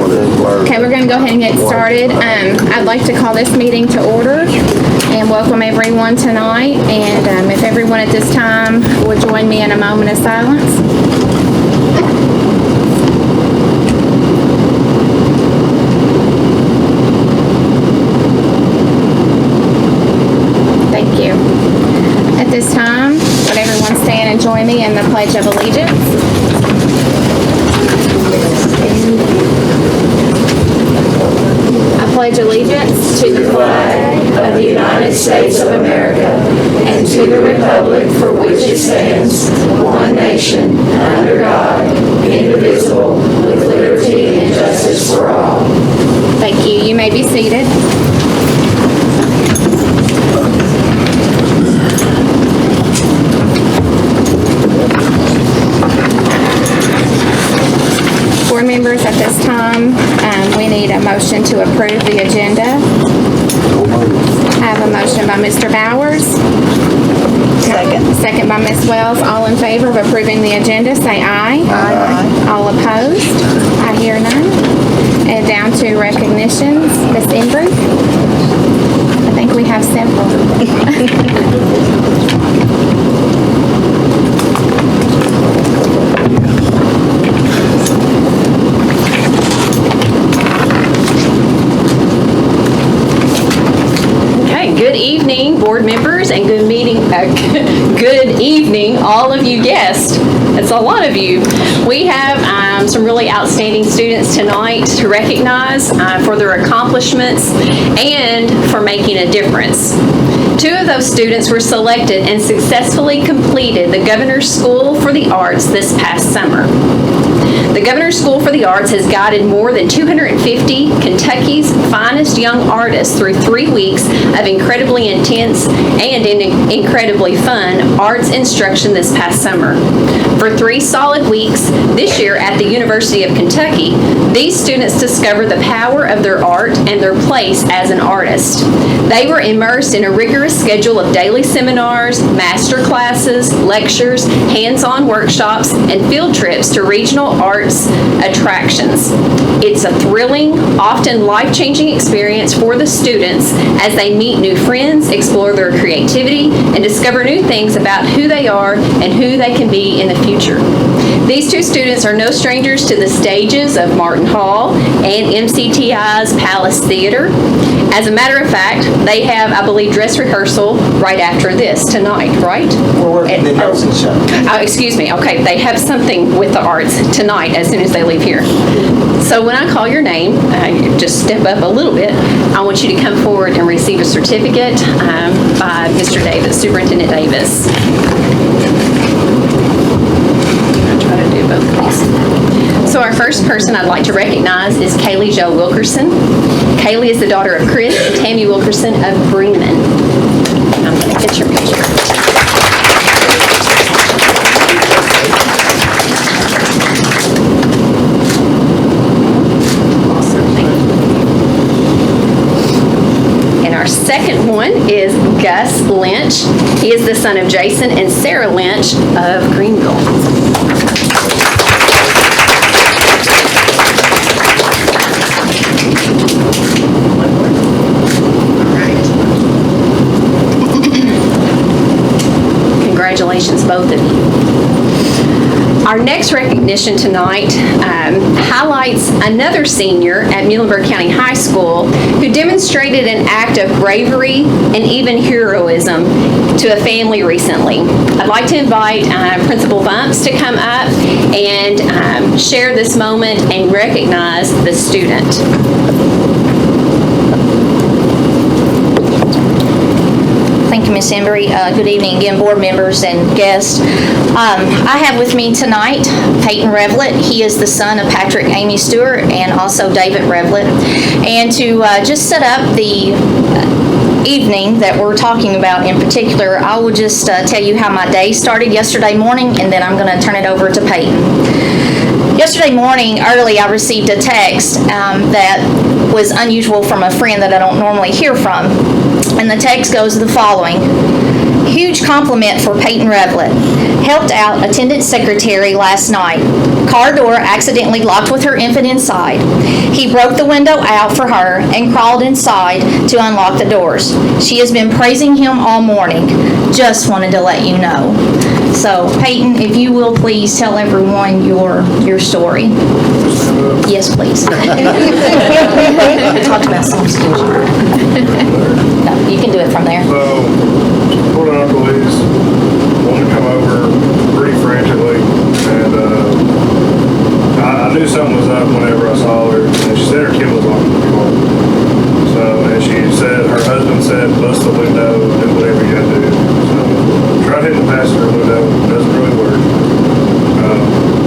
Okay, we're going to go ahead and get started. I'd like to call this meeting to order and welcome everyone tonight. And if everyone at this time would join me in a moment of silence. Thank you. At this time, would everyone stand and join me in the Pledge of Allegiance? I pledge allegiance to the flag of the United States of America and to the republic for which it stands, one nation, under God, indivisible, with liberty and justice for all. Thank you. You may be seated. Board members, at this time, we need a motion to approve the agenda. I have a motion by Mr. Bowers. Second by Ms. Wells. All in favor of approving the agenda, say aye. Aye. All opposed? I hear none. And down to recognitions. Ms. Embry? I think we have several. Good evening, board members, and good evening, all of you guests. It's a lot of you. We have some really outstanding students tonight to recognize for their accomplishments and for making a difference. Two of those students were selected and successfully completed the Governor's School for the Arts this past summer. The Governor's School for the Arts has guided more than 250 Kentucky's finest young artists through 3 weeks of incredibly intense and incredibly fun arts instruction this past summer. For 3 solid weeks this year at the University of Kentucky, these students discovered the power of their art and their place as an artist. They were immersed in a rigorous schedule of daily seminars, master classes, lectures, hands-on workshops, and field trips to regional arts attractions. It's a thrilling, often life-changing experience for the students as they meet new friends, explore their creativity, and discover new things about who they are and who they can be in the future. These two students are no strangers to the stages of Martin Hall and MCTI's Palace Theater. As a matter of fact, they have, I believe, dress rehearsal right after this tonight, right? We're working the housing show. Oh, excuse me. Okay, they have something with the arts tonight as soon as they leave here. So when I call your name, you just step up a little bit. I want you to come forward and receive a certificate by Mr. Davis, Superintendent Davis. I'll try to do both of these. So our first person I'd like to recognize is Kaylee Jo Wilkerson. Kaylee is the daughter of Chris and Tammy Wilkerson of Bremen. I'm going to get your picture. Our second one is Gus Lynch. He is the son of Jason and Sarah Lynch of Greenville. Congratulations, both of you. Our next recognition tonight highlights another senior at Muhlenberg County High School who demonstrated an act of bravery and even heroism to a family recently. I'd like to invite Principal Vumps to come up and share this moment and recognize the student. Thank you, Ms. Embry. Good evening again, board members and guests. I have with me tonight Peyton Revlett. He is the son of Patrick Amy Stewart and also David Revlett. And to just set up the evening that we're talking about in particular, I will just tell you how my day started yesterday morning, and then I'm going to turn it over to Peyton. Yesterday morning, early, I received a text that was unusual from a friend that I don't normally hear from. And the text goes the following. Huge compliment for Peyton Revlett. Helped out attendant secretary last night. Car door accidentally locked with her infant inside. He broke the window out for her and crawled inside to unlock the doors. She has been praising him all morning. Just wanted to let you know. So, Peyton, if you will please tell everyone your story. Yes, please. We talked about some schools. No, you can do it from there. So, pulling up police, wanted to come over pretty frantically, and I knew something was up whenever I saw her, and she said her kid was on the car. So, and she said, her husband said, bust the window, do whatever you gotta do. So, tried hitting the passenger window, doesn't really work.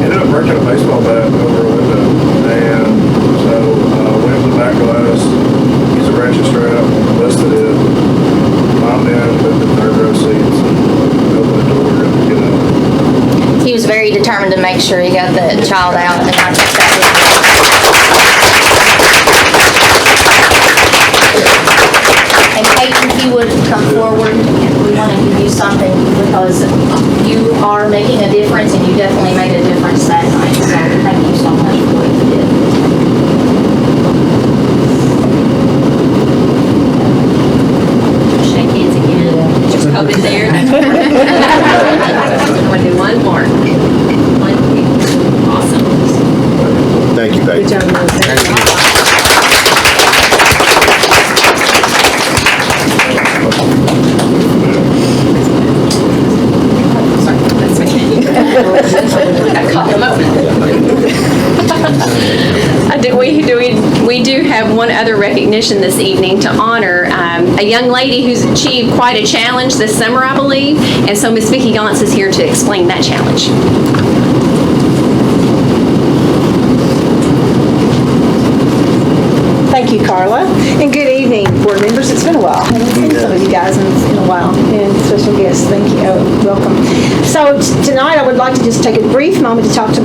Ended up breaking a baseball bat over a window, and so went up the back glass, used a ratchet strap, busted it, climbed in, moved the third row seats, and opened the door and get out. He was very determined to make sure he got the child out, and I think that was. And Peyton, if you would come forward, we want to give you something because you are making a difference, and you definitely made a difference that night. So thank you so much for what you did. Shake hands again. Just hold it there. I'm going to do one more. Awesome. Thank you, Peyton. Good job, Melissa. Sorry, that's me. I caught them up. We do have one other recognition this evening to honor a young lady who's achieved quite a challenge this summer, I believe. And so Miss Vicki Gauntz is here to explain that challenge. Thank you, Carla. And good evening, board members. It's been a while. I haven't seen some of you guys in a while. And special guests, thank you. Welcome. So tonight I would like to just take a brief moment to talk to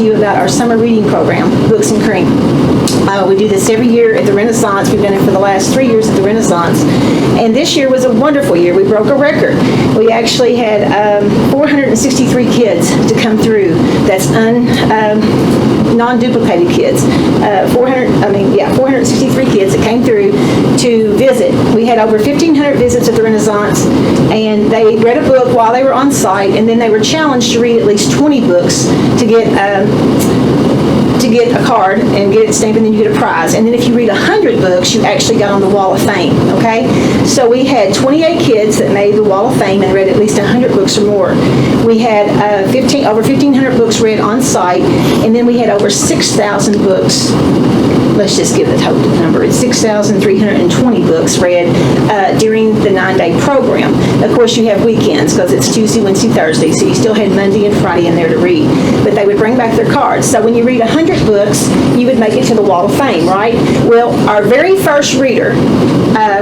you about our summer reading program, Books and Cream. We do this every year at the Renaissance. We've done it for the last 3 years at the Renaissance. And this year was a wonderful year. We broke a record. We actually had 463 kids to come through. That's non-duplicated kids. 463 kids that came through to visit. We had over 1,500 visits at the Renaissance, and they read a book while they were on site, and then they were challenged to read at least 20 books to get a card and get it stamped, and then you get a prize. And then if you read 100 books, you actually got on the Wall of Fame, okay? So we had 28 kids that made the Wall of Fame and read at least 100 books or more. We had over 1,500 books read on site, and then we had over 6,000 books. Let's just give the total number. It's 6,320 books read during the 9-day program. Of course, you have weekends because it's Tuesday, Wednesday, Thursday, so you still had Monday and Friday in there to read. But they would bring back their cards. So when you read 100 books, you would make it to the Wall of Fame, right? Well, our very first reader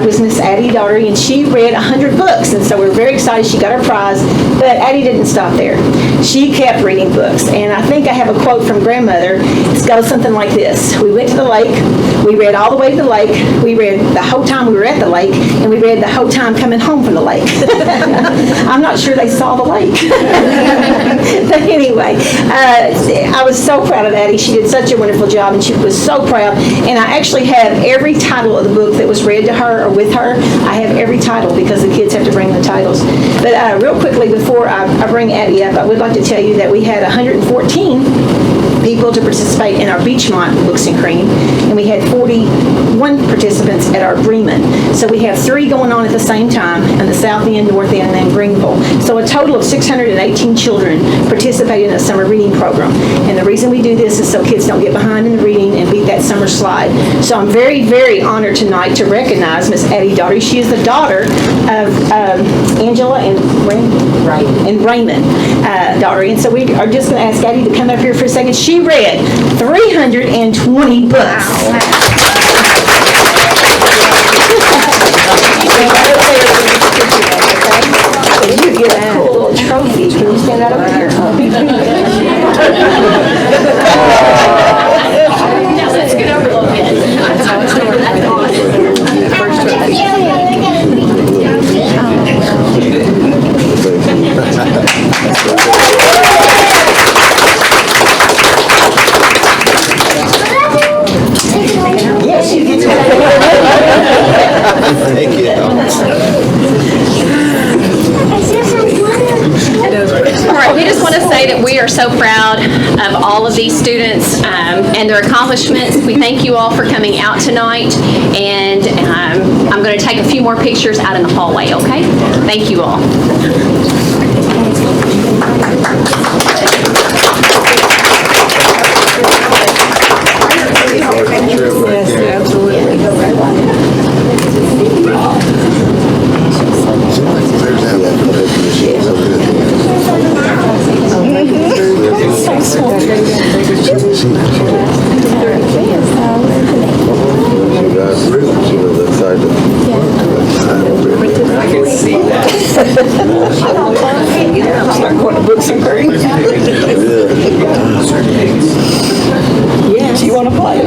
was Miss Addie Daugherty, and she read 100 books. And so we're very excited she got her prize. But Addie didn't stop there. She kept reading books. And I think I have a quote from grandmother. It goes something like this. We went to the lake. We read all the way to the lake. We read the whole time we were at the lake, and we read the whole time coming home from the lake. I'm not sure they saw the lake. But anyway, I was so proud of Addie. She did such a wonderful job, and she was so proud. And I actually have every title of the book that was read to her or with her. I have every title because the kids have to bring the titles. But real quickly, before I bring Addie up, I would like to tell you that we had 114 people to participate in our Beachmont Books and Cream, and we had 41 participants at our Bremen. So we have 3 going on at the same time in the South End, North End, and Greenville. So a total of 618 children participated in a summer reading program. And the reason we do this is so kids don't get behind in the reading and beat that summer slide. So I'm very, very honored tonight to recognize Miss Addie Daugherty. She is the daughter of Angela and Raymond Daugherty. And so we are just going to ask Addie to come up here for a second. She read 320 books. Wow. You get a cool little trophy. Can you stand that over here? Now let's get over a little bit. are so proud of all of these students and their accomplishments. We thank you all for coming out tonight, and I'm going to take a few more pictures out in the hallway, okay? Thank you all. Yes, you want to play?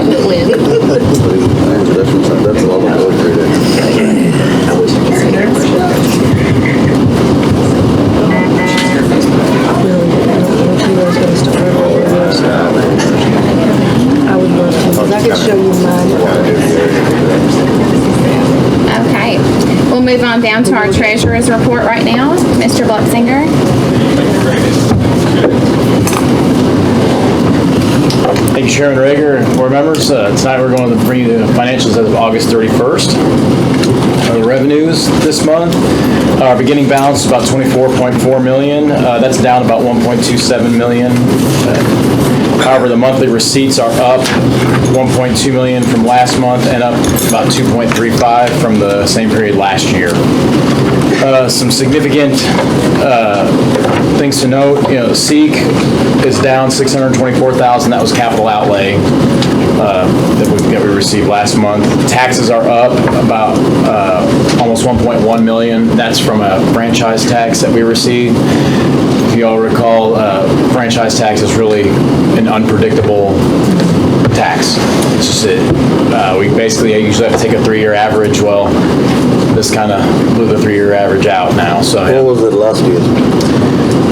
Okay, we'll move on down to our treasurer's report right now. Mr. Bluxinger. Thank you, Sharon Rager and board members. Tonight we're going to bring you the financials as of August 31st. The revenues this month, our beginning balance is about $24.4 million. That's down about $1.27 million. However, the monthly receipts are up $1.2 million from last month and up about $2.35 from the same period last year. Some significant things to note, SEEK is down $624,000. That was capital outlay that we received last month. Taxes are up about almost $1.1 million. That's from a franchise tax that we received. If you all recall, franchise tax is really an unpredictable tax. It's just we basically usually have to take a 3-year average. Well, this kind of blew the 3-year average out now. So What was it last year?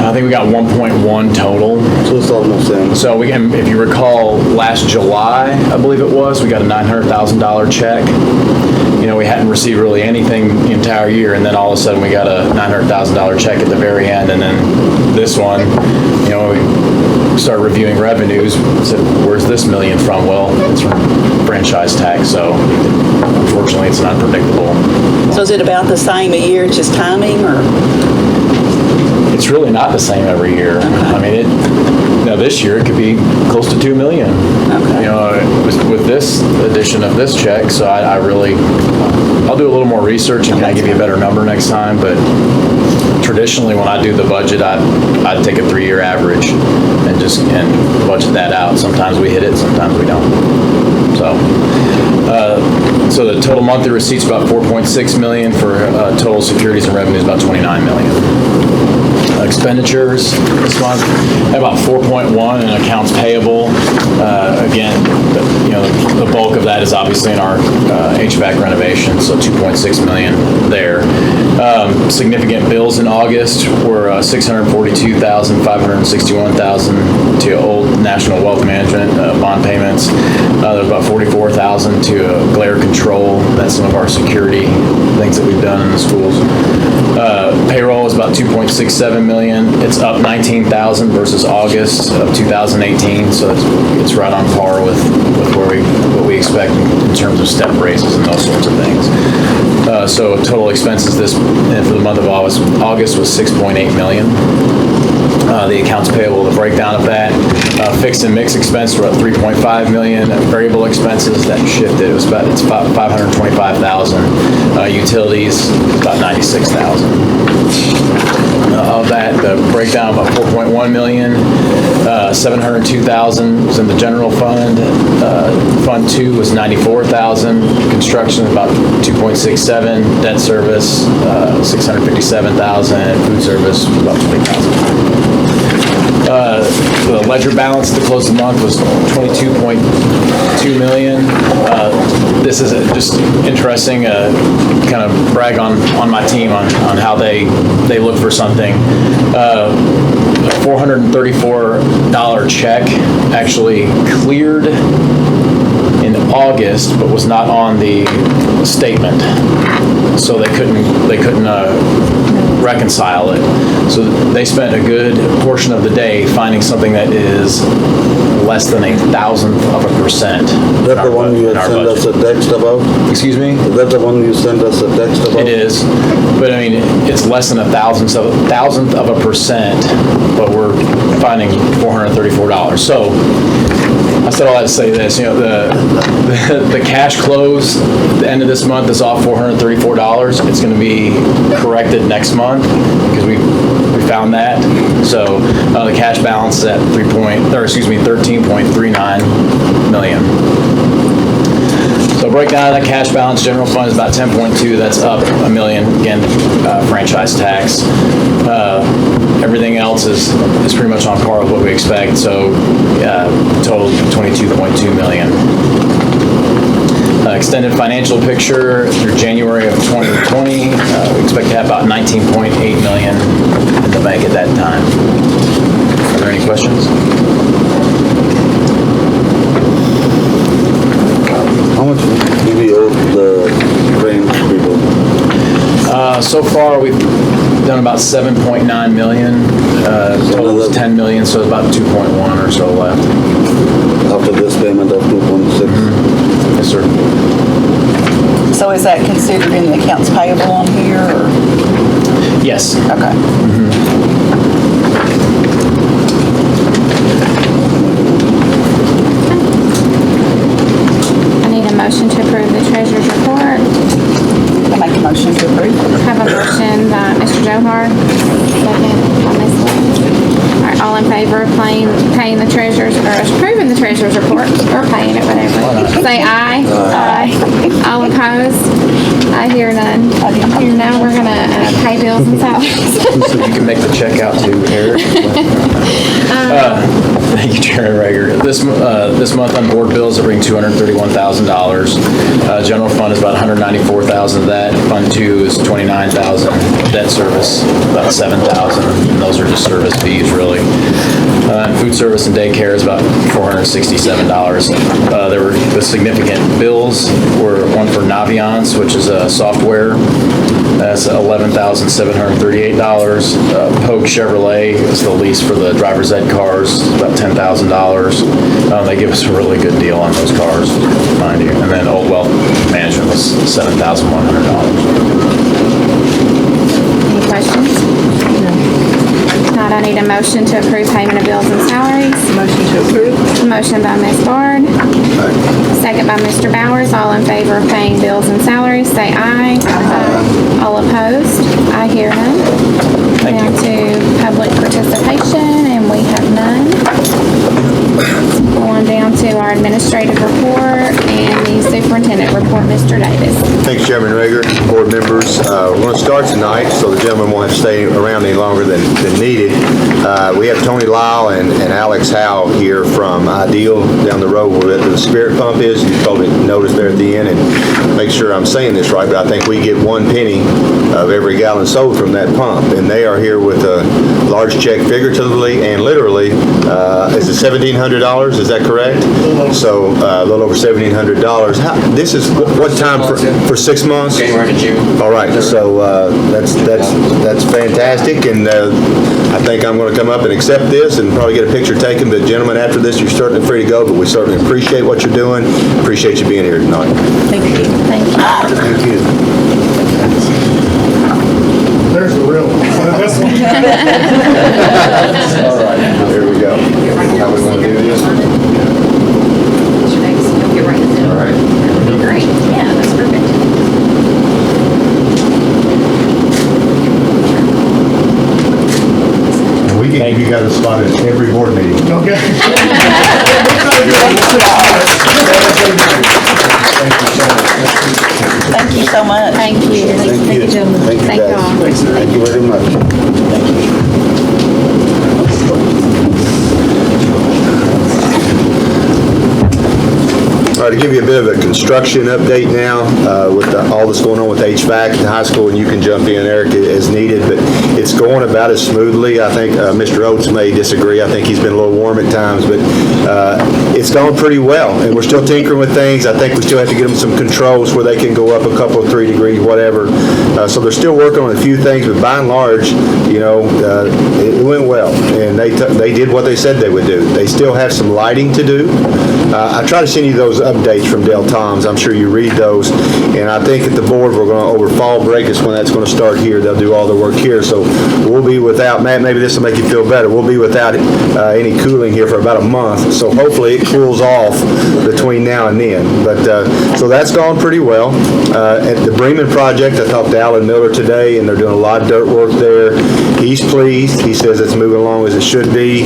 I think we got 1.1 total. So it's almost same. So if you recall, last July, I believe it was, we got a $900,000 check. We hadn't received really anything the entire year, and then all of a sudden we got a $900,000 check at the very end, and then this one, we started reviewing revenues, said, where's this million from? Well, it's from franchise tax, so unfortunately it's not predictable. So is it about the same a year, just timing, or? It's really not the same every year. I mean, this year it could be close to $2 million. Okay. With this addition of this check, so I'll do a little more research and kind of give you a better number next time, but traditionally when I do the budget, I'd take a 3-year average and budget that out. Sometimes we hit it, sometimes we don't. So the total monthly receipts about $4.6 million for total securities and revenues about $29 million. Expenditures this month about 4.1 in accounts payable. Again, the bulk of that is obviously in our HVAC renovation, so 2.6 million there. Significant bills in August were $642,000, $561,000 to Old National Wealth Management bond payments. There's about $44,000 to glare control. That's some of our security things that we've done in the schools. Payroll is about $2.67 million. It's up $19,000 versus August of 2018, so it's right on par with what we expect in terms of step raises and those sorts of things. So total expenses for the month of August was $6.8 million. The accounts payable, the breakdown of that, fixed and mixed expense were at $3.5 million. Variable expenses that shifted, it's about $525,000. Utilities about $96,000. Of that, the breakdown about $4.1 million. $702,000 was in the general fund. Fund 2 was $94,000. Construction about $2.67. Debt service $657,000. Food service about $20,000. The ledger balance to close the month was $22.2 million. This is just interesting, kind of brag on my team on how they look for something. A $434 check actually cleared in August, but was not on the statement, so they couldn't reconcile it. So they spent a good portion of the day finding something that is less than 1,000th of a percent. Is that the one you had sent us a text about? Excuse me? Is that the one you sent us a text about? It is, but I mean, it's less than 1,000th of a percent, but we're finding $434. So I said all that to say this, you know, the cash close, the end of this month is off $434. It's going to be corrected next month because we found that. So the cash balance is at 13.39 million. So break down that cash balance, general fund is about 10.2, that's up $1 million, again, franchise tax. Everything else is pretty much on par with what we expect, so total 22.2 million. Extended financial picture through January of 2020, we expect to have about 19.8 million in the bank at that time. Are there any questions? How much do we owe the train people? So far, we've done about 7.9 million. Total is 10 million, so it's about 2.1 or so left. After this payment of 2.6? Yes, sir. So is that considered in the accounts payable on here, or? Yes. Okay. I need a motion to approve the treasurer's report. I make a motion to approve. Have a motion by Mr. Johar, second by Ms. Lewis. All right, all in favor of paying the treasurer's, or approving the treasurer's report, or paying it, whatever. Say aye. Aye. All opposed? I hear none. Now we're gonna pay bills and salaries. So you can make the check out to Eric. Thank you, Chairman Rager. This month on board bills that bring $231,000. General fund is about $194,000 of that. Fund 2 is $29,000. Debt service about $7,000. And those are just service fees, really. And food service and daycare is about $467. There were the significant bills were one for Naviance, which is a software. That's $11,738. Pogue Chevrolet is the lease for the driver's ed cars, about $10,000. They give us a really good deal on those cars, mind you. And then Old Wealth Management was $7,100. Any questions? If not, I need a motion to approve payment of bills and salaries. Motion to approve. Motion by Ms. Bard. Second by Mr. Bowers. All in favor of paying bills and salaries, say aye. Aye. All opposed? I hear none. Thank Down you. to public participation, and we have none. Go on down to our administrative report and the superintendent report, Mr. Davis. Thanks, Chairman Rager, board members. We're going to start tonight, so the gentlemen won't have to stay around any longer than needed. We have Tony Lyle and Alex Howe here from Ideal down the road where the Spirit Pump is. You probably noticed there at the end, and make sure I'm saying this right, but I think we get 1 penny of every gallon sold from that pump. And they are here with a large check figuratively and literally. Is it $1,700? Is that correct? So a little over $1,700. This is what time for 6 months? January to June. All right, so that's fantastic, and I think I'm going to come up and accept this and probably get a picture taken. But gentlemen, after this, you're certainly free to go, but we certainly appreciate what you're doing, appreciate you being here tonight. Thank you. Thank you. Thank you. There's the real one. This one. All right, here we go. How we want to do this? All right. Great. Yeah, that's perfect. And we can give you guys a spot at every board meeting. Okay. Thank you so much. Thank you. Thank you. Thank you, Thank you all. guys. Thank you very much. All right, to give you a bit of a construction update now, with all that's going on with HVAC at the high school, and you can jump in, Eric, as needed, but it's going about as smoothly. I think Mr. Oates may disagree. I think he's been a little warm at times, but it's going pretty well, and we're still tinkering with things. I think we still have to get them some controls where they can go up a couple of 3 degrees, whatever. So they're still working on a few things, but by and large, it went well, and they did what they said they would do. They still have some lighting to do. I try to send you those updates from Del Tom's. I'm sure you read those, and I think at the board we're going to, over fall break is when that's going to start here. They'll do all their work here, so we'll be without, Matt, maybe this will make you feel better, we'll be without any cooling here for about a month, so hopefully it cools off between now and then. But so that's gone pretty well. At the Bremen project, I talked to Alan Miller today, and they're doing a lot of dirt work there. He's pleased. He says it's moving along as it should be.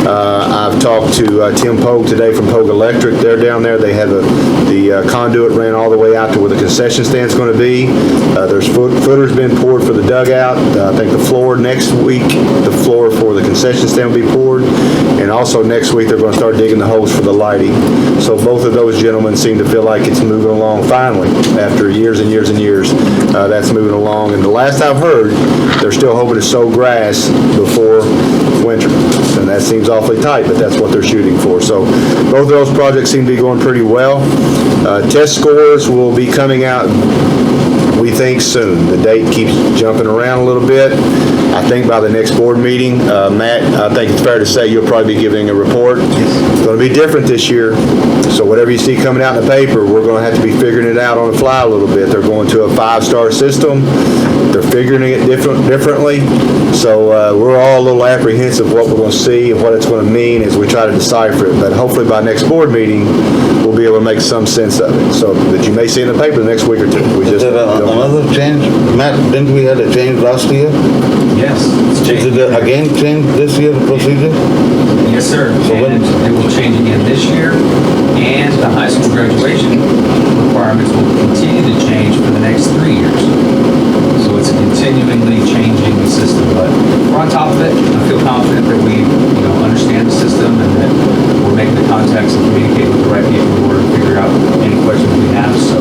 I've talked to Tim Pogue today from Pogue Electric. They're down there. They have the conduit ran all the way out to where the concession stand's going to be. There's footers been poured for the dugout. I think the floor next week, the floor for the concession stand will be poured. And also next week, they're going to start digging the holes for the lighting. So both of those gentlemen seem to feel like it's moving along finally. After years and years and years, that's moving along. And the last I've heard, they're still hoping to sow grass before winter. And that seems awfully tight, but that's what they're shooting for. So both of those projects seem to be going pretty well. Test scores will be coming out, we think, soon. The date keeps jumping around a little bit. I think by the next board meeting, Matt, I think it's fair to say you'll probably be giving a report. It's going to be different this year. So whatever you see coming out in the paper, we're going to have to be figuring it out on the fly a little bit. They're going to a 5-star system. They're figuring it differently. So we're all a little apprehensive of what we're going to see and what it's going to mean as we try to decipher it. But hopefully by next board meeting, we'll be able to make some sense of it. So that you may see in the paper the next week or two. We just Is there don't know. another change? Matt, didn't we have a change last year? Yes, it's Is changing. it again change this year, the procedure? Yes, sir. So when- And it will change again this year, and the high school graduation requirements will continue to change for the next 3 years. So it's a continually changing system, but we're on top of it. I feel confident that we, understand the system and that we're making the contacts and communicating with the right people in order to figure out any questions we have. So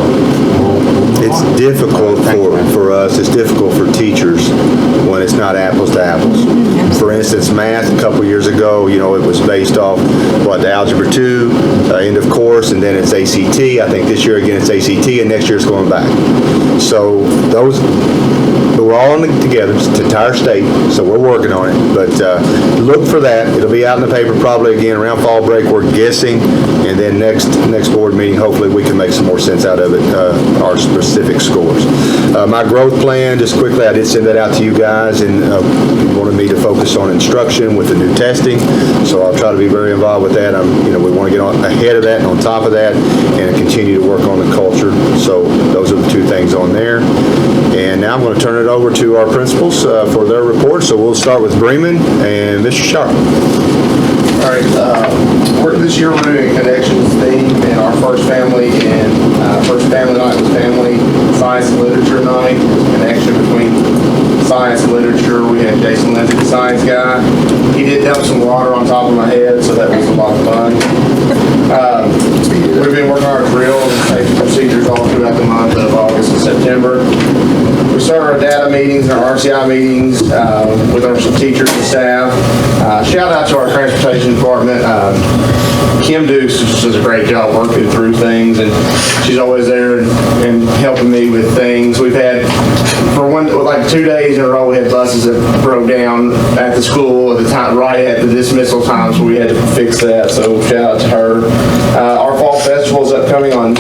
we'll move It's on. difficult for us, it's difficult for teachers when it's not apples to apples. For instance, math, a couple years ago, it was based off, the Algebra 2, end of course, and then it's ACT. I think this year again it's ACT, and next year it's going back. So we're all in it together, it's the entire state, so we're working on it. But look for that. It'll be out in the paper probably again around fall break, we're guessing, and then next board meeting, hopefully we can make some more sense out of it, our specific scores. My growth plan, just quickly, I did send that out to you guys, and you wanted me to focus on instruction with the new testing, so I'll try to be very involved with that. We want to get ahead of that and on top of that, and continue to work on the culture. So those are the two things on there. And now I'm going to turn it over to our principals for their report. So we'll start with Bremen and Mr. Sharp. All right, this year we're doing a connections theme in our first family, and first family night was family science and literature night. It was a connection between science and literature. We had Jason Lindsay, the science guy. He did dump some water on top of my head, so that was a lot of fun. We've been working on our drills and safety procedures all throughout the month of August and September. We started our data meetings and our RCI meetings with our teachers and staff. Shout out to our transportation department. Kim Dukes does a great job working through things, and she's always there and helping me with things. We've had, for 2 days in a row, we had buses that broke down at the school at the time, right at the dismissal time, so we had to fix that, so shout out to her. Our fall festival is upcoming on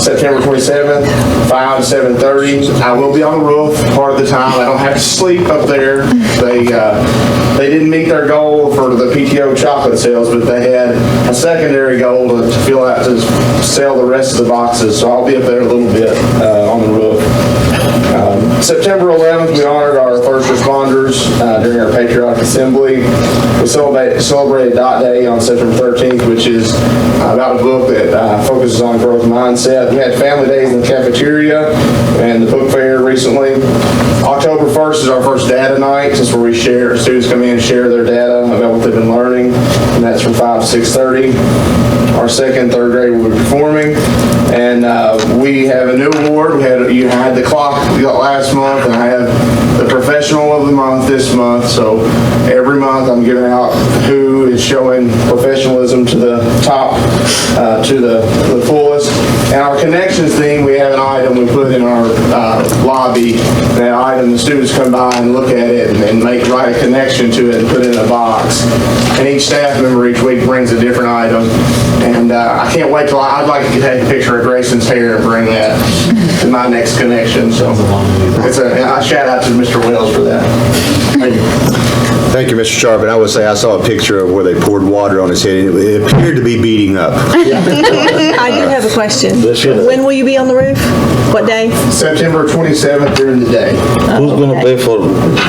September 27th, 5 to 7:30. I will be on the roof part of the time. I don't have to sleep up there. They didn't meet their goal for the PTO chocolate sales, but they had a secondary goal to fill out to sell the rest of the boxes. So I'll be up there a little bit on the roof. September 11th, we honored our first responders during our Patriotic Assembly. We celebrated Dot Day on September 13th, which is about a book that focuses on growth mindset. We had family days in the cafeteria and the book fair recently. October 1st, 1st is our first data night. This is where we share, students come in and share their data about what they've been learning, and that's from 5 to 6:30. Our second, third grade will be performing, and we have a new award. You had the clock last month, and I have the professional of the month this month. So every month I'm giving out who is showing professionalism to the top, to the fullest. And our connections thing, we have an item we put in our lobby. That item, the students come by and look at it and write a connection to it and put it in a box. And each staff member each week brings a different item. And I can't wait till I'd like to take a picture of Grayson's hair and bring that to my next connection. So it's a shout out to Mr. Wells for that. Thank you. Thank you, Mr. Sharp. And I would say I saw a picture of where they poured water on his head. It appeared to be beating up. I do have a question. When will you be on the roof? What day? September 27th during the day. Who's going to pay for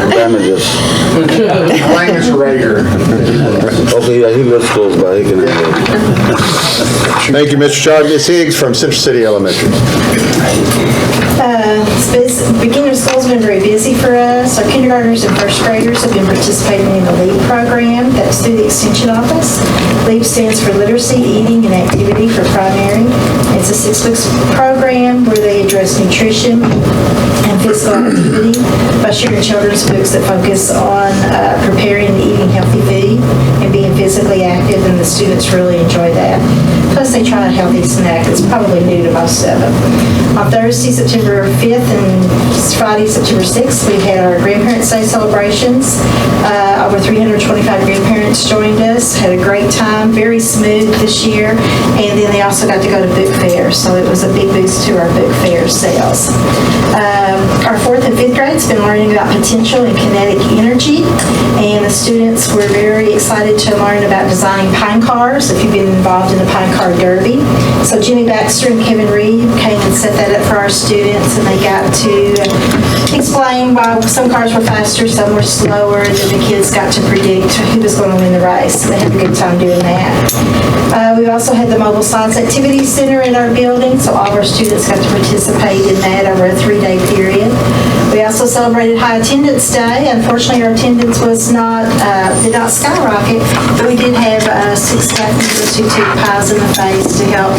damages? Langus Rager. Okay, yeah, he lives close by. He can handle it. Thank you, Mr. Sharp. Ms. Higgs from Central City Elementary. Beginning of school's been very busy for us. Our kindergartners and first graders have been participating in the LEAP program. That's through the Extension Office. LEAP stands for Literacy, Eating, and Activity for Primary. It's a 6-week program where they address nutrition and physical activity by sharing children's books that focus on preparing and eating healthy food and being physically active, and the students really enjoy that. Plus, they try a healthy snack. It's probably new to most of them. On Thursday, September 5th and Friday, September 6th, we had our Grandparents' Day celebrations. Over 325 grandparents joined us, had a great time, very smooth this year, and then they also got to go to book fairs, so it was a big boost to our book fair sales. Our 4th and 5th grades been learning about potential and kinetic energy, and the students were very excited to learn about designing pine cars, if you've been involved in the pine car derby. So Jimmy Baxter and Kevin Reed came and set that up for our students, and they got to explain why some cars were faster, some were slower, and then the kids got to predict who was going to win the race. They had a good time doing that. We also had the Mobile Science Activity Center in our building, so all of our students got to participate in that over a 3-day period. We also celebrated High Attendance Day. Unfortunately, our attendance did not skyrocket, but we did have 6 staff members who took pies in the face to help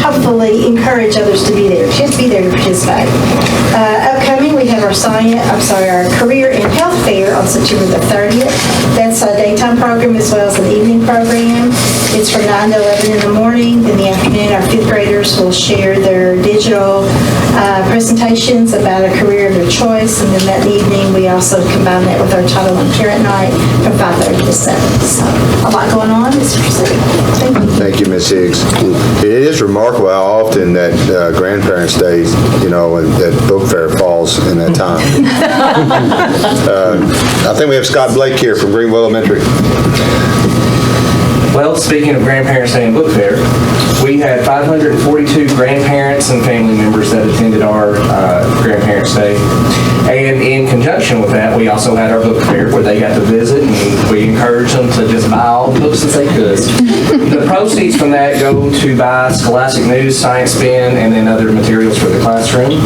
hopefully encourage others to be there. Just be there to participate. Upcoming, we have our Career and Health Fair on September the 30th. That's a daytime program as well as an evening program. It's from 9 to 11 in the morning. In the afternoon, our 5th graders will share their digital presentations about a career of their choice, and then that evening we also combine that with our Title I Parent Night from 5:30 to 7. So a lot going on, Mr. City. Thank you. Thank you, Ms. Higgs. It is remarkable how often that Grandparents' Day, and that book fair falls in that time. I think we have Scott Blake here from Greenville Elementary. Well, speaking of Grandparents' Day and Book Fair, we had 542 grandparents and family members that attended our Grandparents' Day. And in conjunction with that, we also had our book fair where they got to visit, and we encouraged them to just buy all the books that they could. The proceeds from that go to buy Scholastic News, Science Spin, and then other materials for the classroom.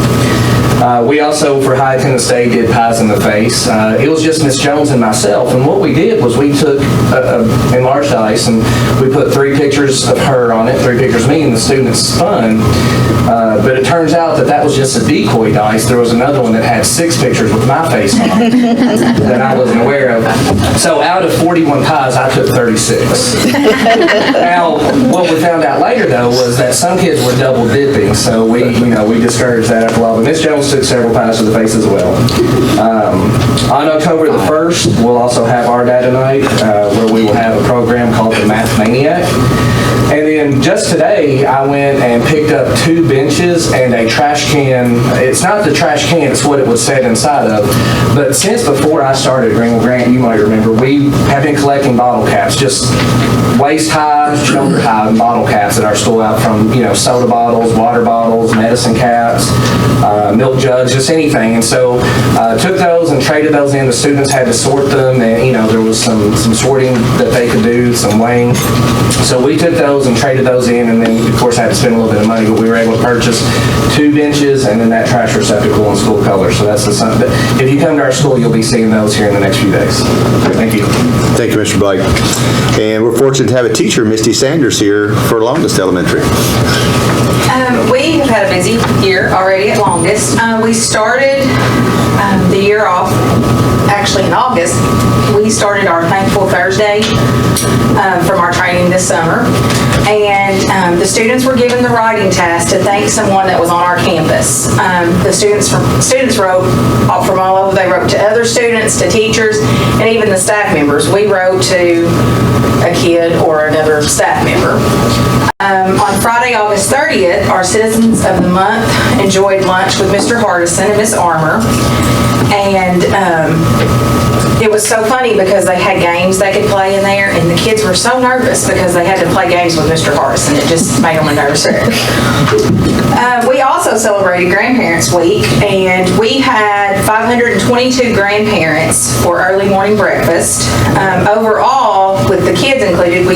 We also, for High Attendance Day, did Pies in the Face. It was just Miss Jones and myself, and what we did was we took enlarged ice and we put 3 pictures of her on it, 3 pictures of me, and the students spun. But it turns out that was just a decoy dice. There was another one that had 6 pictures with my face on it that I wasn't aware of. So out of 41 pies, I took 36. Now, what we found out later, though, was that some kids were double dipping, so we discouraged that after a while. But Miss Jones took several pies to the face as well. On October the 1st, we'll also have our data night, where we will have a program called the Math Maniac. And then just today, I went and picked up 2 benches and a trash can. It's not the trash can, it's what it was set inside of. But since before I started Greenville Grant, you might remember, we have been collecting bottle caps, just waist high, shoulder high bottle caps at our school, out from, soda bottles, water bottles, medicine caps, milk jugs, just anything. And so took those and traded those in. The students had to sort them, and there was some sorting that they could do, some weighing. So we took those and traded those those in, and then, of course, I had to spend a little bit of money, but we were able to purchase 2 benches and then that trash receptacle in school color. So that's the something that, if you come to our school, you'll be seeing those here in the next few days. Thank you. Thank you, Mr. Blake. And we're fortunate to have a teacher, Misty Sanders, here for Longest Elementary. We have had a busy year already at Longest. We started the year off, actually in August. We started our Thankful Thursday from our training this summer. And the students were given the writing task to thank someone that was on our campus. The students wrote from all over. They wrote to other students, to teachers, and even the staff members. We wrote to a kid or another staff member. On Friday, August 30th, our Citizens of the Month enjoyed lunch with Mr. Hardison and Miss Armour. And it was so funny because they had games they could play in there, and the kids were so nervous because they had to play games with Mr. Hardison. It just made them a nervous wreck. We also celebrated Grandparents' Week, and we had 522 grandparents for early morning breakfast. Overall, with the kids included,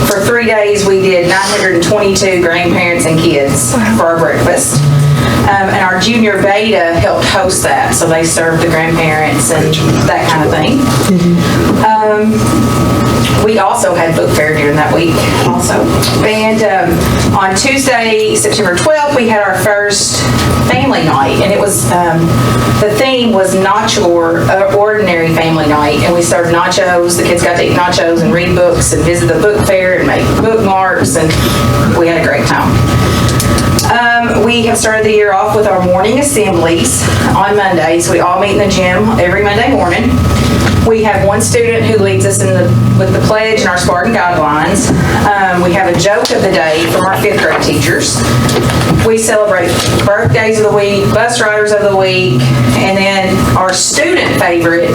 for 3 days, we did 922 grandparents and kids for our breakfast. And our junior beta helped host that, so they served the grandparents and that kind of thing. We also had book fair during that week also. And on Tuesday, September 12th, we had our first family night, and it was, the theme was not your ordinary family night, and we served nachos. The kids got to eat nachos and read books and visit the book fair and make bookmarks, and we had a great time. We have started the year off with our morning assemblies on Mondays. We all meet in the gym every Monday morning. We have one student who leads us with the pledge and our Spartan guidelines. We have a joke of the day from our 5th grade teachers. We celebrate birthdays of the week, bus riders of the week, and then our student favorite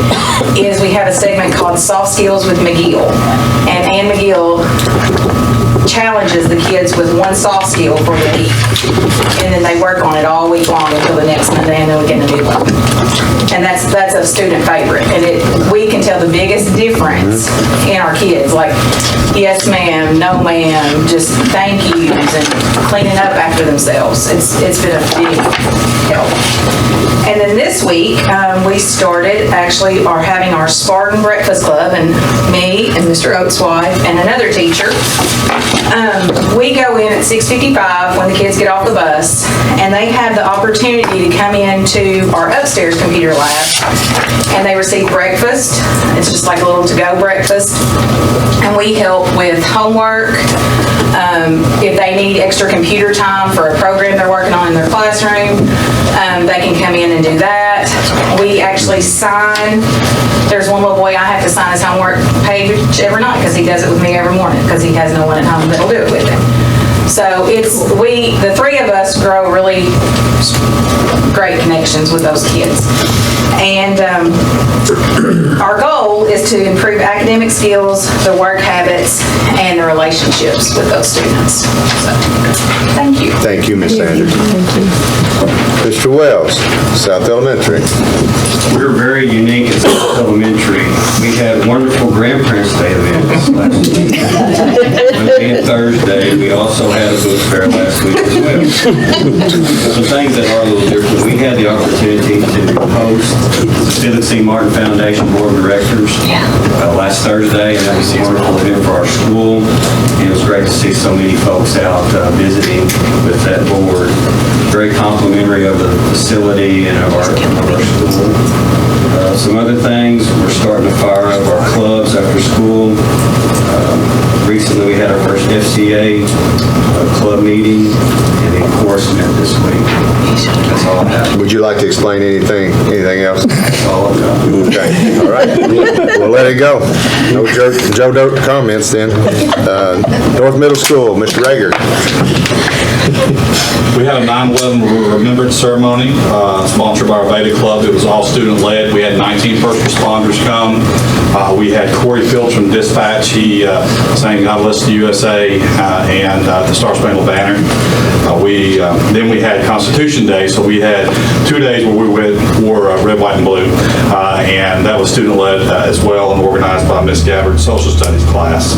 is we have a segment called Soft Skills with McGill. And Ann McGill challenges the kids with one soft skill for the week, and then they work on it all week long until the next Monday, and then we get a new one. And that's a student favorite, and we can tell the biggest difference in our kids, like yes ma'am, no ma'am, just thank yous, and cleaning up after themselves. It's been a big help. And then this week, we are having our Spartan Breakfast Club, and me and Mr. Oates' wife and another teacher, we go in at 6:55 when the kids get off the bus, and they have the opportunity to come into our upstairs computer lab, and they receive breakfast. It's just like a little to-go breakfast, and we help with homework. If they need extra computer time for a program they're working on in their classroom, they can come in and do that. We actually sign. There's one little boy, I have to sign his homework page every night because he does it with me every morning because he has no one at home that'll do it with him. So the 3 of us grow really great connections with those kids. And our goal is to improve academic skills, the work habits, and the relationships with those students. So, thank you. Thank you, Ms. Sanders. Mr. Wells, South Elementary. We're very unique at South Elementary. We had wonderful Grandparents' Day events last week. Wednesday and Thursday. We also had a book fair last week as well. Some things that are a little different. We had the opportunity to host the Philip C. Martin Foundation Board of Directors last Thursday, and that was a wonderful event for our school. And it was great to see so many folks out visiting with that board. Very complimentary of the facility and of our school. Some other things, we're starting to fire up our clubs after school. Recently we had our first FCA club meeting, and the course met this week. That's all I have. Would you like to explain anything else? That's all I've got. Okay, all right. We'll let it go. No Joe Dirt comments then. North Middle School, Mr. Rager. We had a 9/11 remembrance ceremony sponsored by our Beta Club. It was all student-led. We had 19 first responders come. We had Corey Fields from Dispatch. He sang God Bless the USA and the Star Spangled Banner. We then we had Constitution Day, so we had 2 days where we wore red, white, and blue, and that was student-led as well and organized by Ms. Gabbard's social studies class.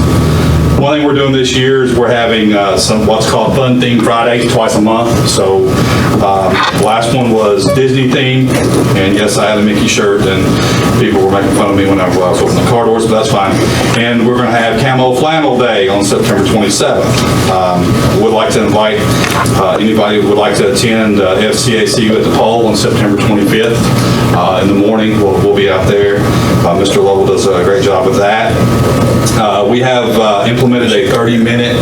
One thing we're doing this year is we're having some what's called Fun Theme Fridays twice a month. So the last one was Disney themed, and yes, I had a Mickey shirt, and people were making fun of me whenever I was opening the car doors, but that's fine. And we're going to have Camo Flannel Day on September 27th. Would like to invite anybody who would like to attend FCACU at the Pole on September 25th. In the morning, we'll be out there. Mr. Lovell does a great job with that. We have implemented a 30-minute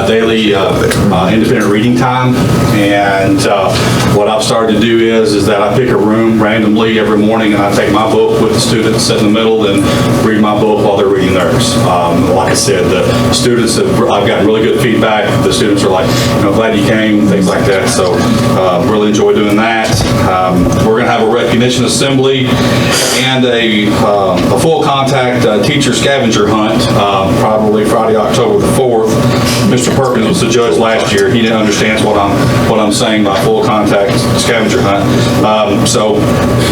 daily independent reading time, and what I've started to do is that I pick a room randomly every morning, and I take my book with the students, sit in the middle, and read my book while they're reading theirs. Like I said, the students I've gotten really good feedback. The students are like, glad you came, things like that. So really enjoy doing that. We're going to have a recognition assembly and a full contact teacher scavenger hunt, probably Friday, October the 4th. Mr. Perkins was the judge last year. He understands what I'm saying by full contact scavenger hunt.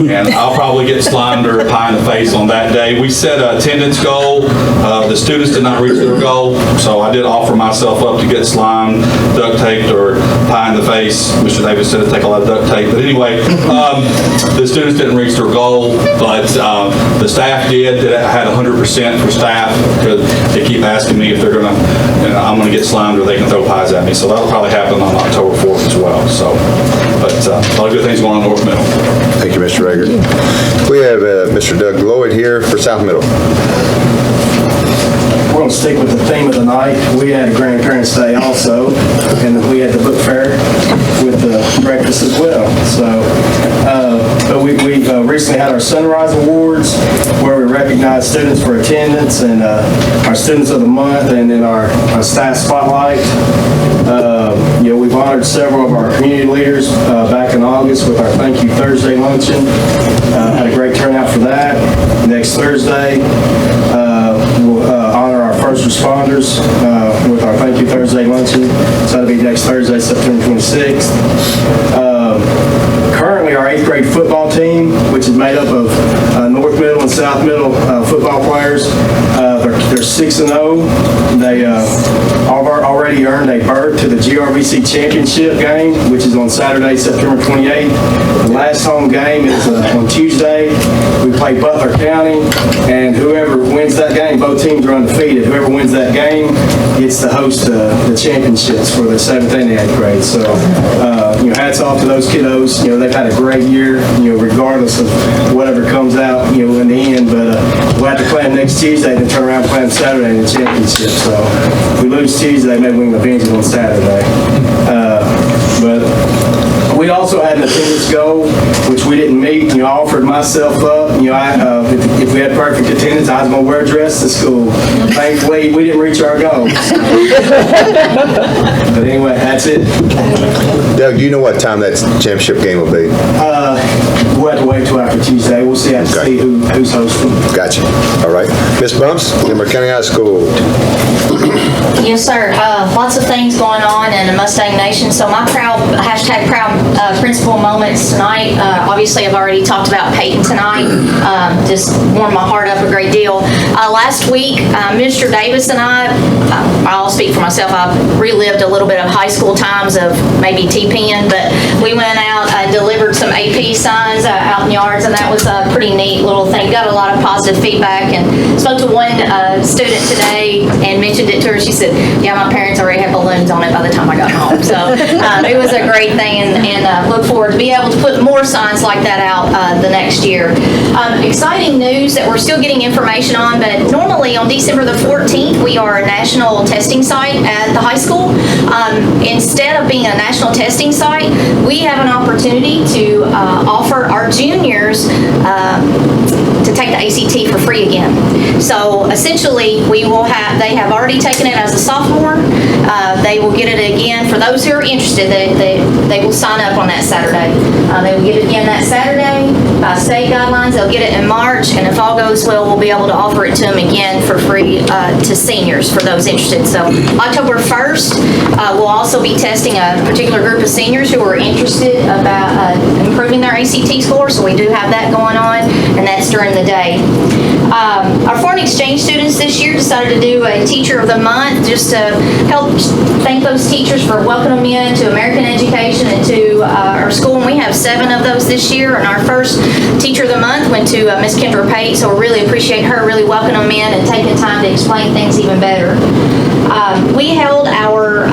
And I'll probably get slimed or a pie in the face on that day. We set an attendance goal. The students did not reach their goal, so I did offer myself up to get slimed, duct taped, or pie in the face. Mr. Davis said it'd take a lot of duct tape. But anyway, the students didn't reach their goal, but the staff did. I had 100% for staff because they keep asking me if they're going to, I'm going to get slimed or they can throw pies at me. So that'll probably happen on October 4th as well. So, but a lot of good things going on in North Middle. Thank you, Mr. Rager. We have Mr. Doug Lloyd here for South Middle. We're going to stick with the theme of the night. We had a Grandparents' Day also, and we had the book fair with the breakfast as well. So, but we've recently had our Sunrise Awards, where we recognize students for attendance, and our Students of the Month, and then our Staff Spotlight. We've honored several of our community leaders back in August with our Thank You Thursday luncheon. Had a great turnout for that. Next Thursday, we'll honor our first responders with our Thank You Thursday luncheon. So that'll be next Thursday, September 26th. Currently, our 8th grade football team, which is made up of North Middle and South Middle football players, they're 6-0. They already earned a berth to the GRVC championship game, which is on Saturday, September 28th. The last home game is on Tuesday. We play Butler County, and whoever wins that game, both teams are undefeated. Whoever wins that game gets to host the championships for the 7th and 8th grade. So, hats off to those kiddos. They've had a great year, regardless of whatever comes out, in the end. But we'll have to play them next Tuesday, then turn around and play them Saturday in the championship. So if we lose Tuesday, maybe we can avenge it on Saturday. But we also had an attendance goal, which we didn't meet. I offered myself up. If we had perfect attendance, I was going to wear a dress to school. Thankfully, we didn't reach our goal. But anyway, that's it. Doug, do you know what time that championship game will be? We'll have to wait till after Tuesday. We'll see who's hosting. Gotcha. All right. Ms. Bumps, Denver County High School. Yes, sir. Lots of things going on in the Mustang Nation. So my proud principal moments tonight. Obviously, I've already talked about Peyton tonight. Just warmed my heart up a great deal. Last week, Mr. Davis and I'll speak for myself. I relived a little bit of high school times of maybe T-Pen, but we went out and delivered some AP signs out in yards, and that was a pretty neat little thing. Got a lot of positive feedback, and spoke to one student today and mentioned it to her. She said, yeah, my parents already had balloons on it by the time I got home. So it was a great thing, and look forward to being able to put more signs like that out the next year. Exciting news that we're still getting information on, but normally on December the 14th, we are a national testing site at the high school. Instead of being a national testing site, we have an opportunity opportunity to offer our juniors to take the ACT for free again. So essentially, they have already taken it as a sophomore. They will get it again. For those who are interested, they will sign up on that Saturday. They will get it again that Saturday. By state guidelines, they'll get it in March, and if all goes well, we'll be able to offer it to them again for free to seniors, for those interested. So October 1st, we'll also be testing a particular group of seniors who are interested about improving their ACT score, so we do have that going on, and that's during the day. Our foreign exchange students this year decided to do a Teacher of the Month just to help thank those teachers for welcoming them in to American education and to our school. And we have 7 of those this year, and our first Teacher of the Month went to Miss Kendra Pate, so we really appreciate her really welcoming them in and taking time to explain things even better. We held our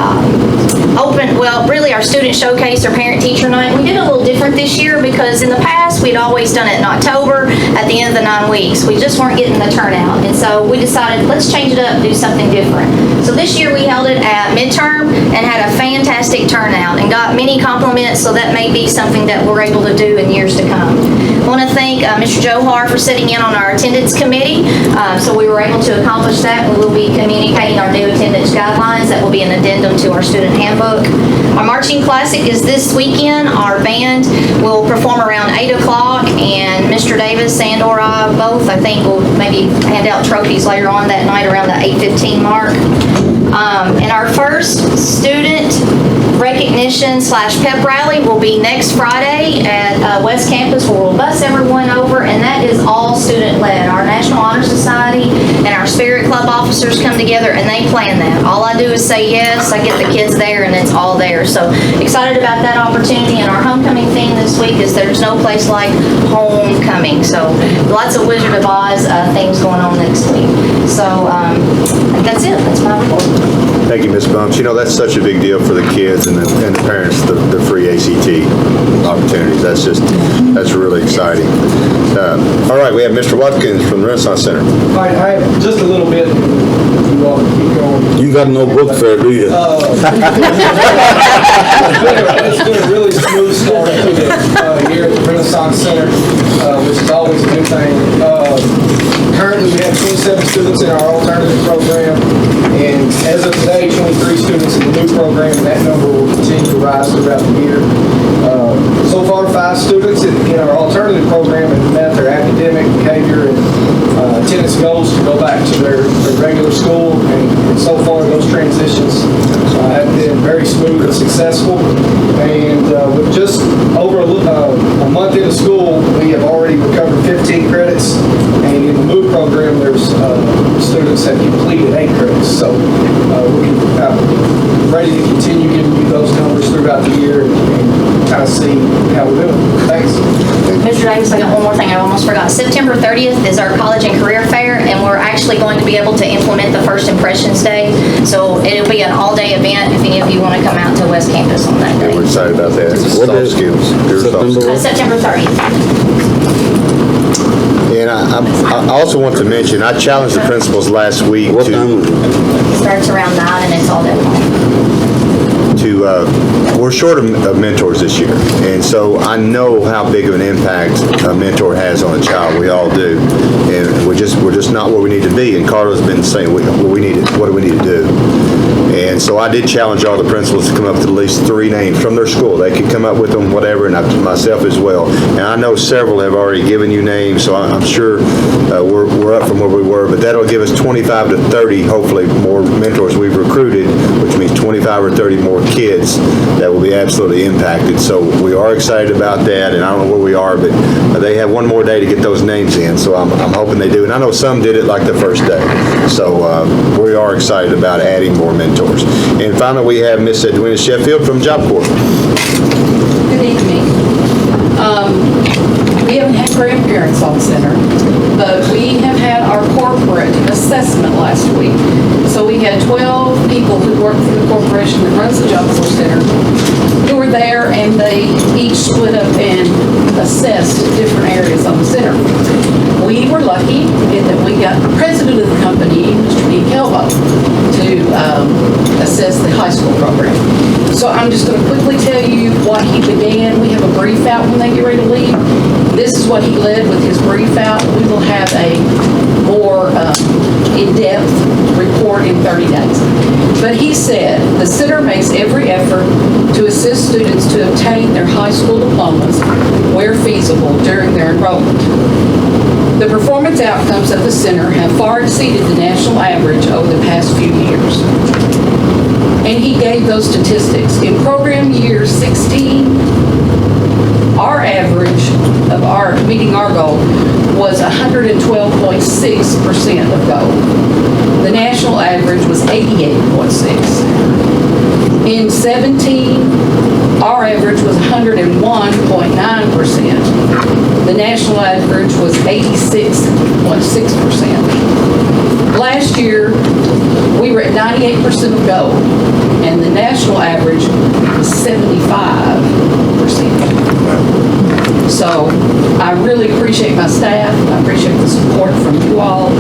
our student showcase or parent teacher night. We did it a little different this year because in the past we'd always done it in October at the end of the 9 weeks. We just weren't getting the turnout, and so we decided let's change it up, do something different. So this year we held it at midterm and had a fantastic turnout and got many compliments, so that may be something that we're able to do in years to come. I want to thank Mr. Johar for sitting in on our attendance committee, so we were able to accomplish that. We will be communicating our new attendance guidelines that will be an addendum to our student handbook. Our marching classic is this weekend. Our band will perform around 8 o'clock, and Mr. Davis and or I both, I think, will maybe hand out trophies later on that night around the 8:15 mark. And our first student recognition / pep rally will be next Friday at West Campus, where we'll bus everyone over, and that is all student-led. Our National Honor Society and our Spirit Club officers come together and they plan that. All I do is say yes, I get the kids there, and it's all there. So excited about that opportunity, and our homecoming theme this week is there's no place like homecoming. So lots of Wizard of Oz things going on next week. So that's it. That's my report. Thank you, Ms. Bumps. You know, that's such a big deal for the kids and the parents, the free ACT opportunities. That's really exciting. All right, we have Mr. Watkins from the Renaissance Center. I have just a little bit. You all keep going. You got no book fair, do you? It's been a really smooth start to the year at the Renaissance Center, which is always a good thing. Currently, we have 27 students in our alternative program, and as of today, 23 students in the new program, and that number will continue to rise throughout the year. So far, 5 students in our alternative program have met their academic, behavior, and attendance goals to go back to their regular school, and so far those transitions have been very smooth and successful. And with just over a month into school, we have already recovered 15 credits, and in the MOVE program, there's students that completed 8 credits. So we're ready to continue giving you those numbers throughout the year and kind of see how we're doing. Thanks. Mr. Davis, I got one more thing I almost forgot. September 30th is our College and Career Fair, and we're actually going to be able to implement the First Impressions Day. So it'll be an all-day event if any of you want to come out to West Campus on that day. We're excited about that. Soft skills. September 30th. And I also want to mention, I challenged the principals last week Starts around 9 and it's all day long. We're short of mentors this year, and so I know how big of an impact a mentor has on a child. We all do, and we're just not where we need to be. And Carla's been saying, what do we need to do? And so I did challenge all the principals to come up with at least 3 names from their school. They could come up with them, whatever, and myself as well. And I know several have already given you names, so I'm sure we're up from where we were, but that'll give us 25 to 30, hopefully, more mentors we've recruited, which means 25 or 30 more kids that will be absolutely impacted. So we are excited about that, and I don't know where we are, but they have one more day to get those names in, so I'm hoping they do. And I know some did it like the first day. So we are excited about adding more mentors. And finally, we have Miss Edwina Sheffield from Job Corps. Good evening. We haven't had grandparents on center, but we have had our corporate assessment last week. So we had 12 people who work for the corporation that runs the Job Corps Center who were there, and they each split up and assessed different areas on the center. We were lucky in that we got the president of the company, Mr. D. Kelbo, to assess the high school program. So I'm just going to quickly tell you what he began. We have a brief out when they get ready to leave. This is what he led with his brief out. We will have a more in-depth report in 30 days. But he said, the center makes every effort to assist students to obtain their high school diplomas where feasible during their enrollment. The performance outcomes of the center have far exceeded the national average over the past few years. And he gave those statistics. In program year 16, our average of meeting our goal was 112.6% of goal. The national average was 88.6. In 17, our average was 101.9%. The national average was 86.6%. Last year, we were at 98% of goal, and the national average was 75%. So I really appreciate my staff. I appreciate the support from you all,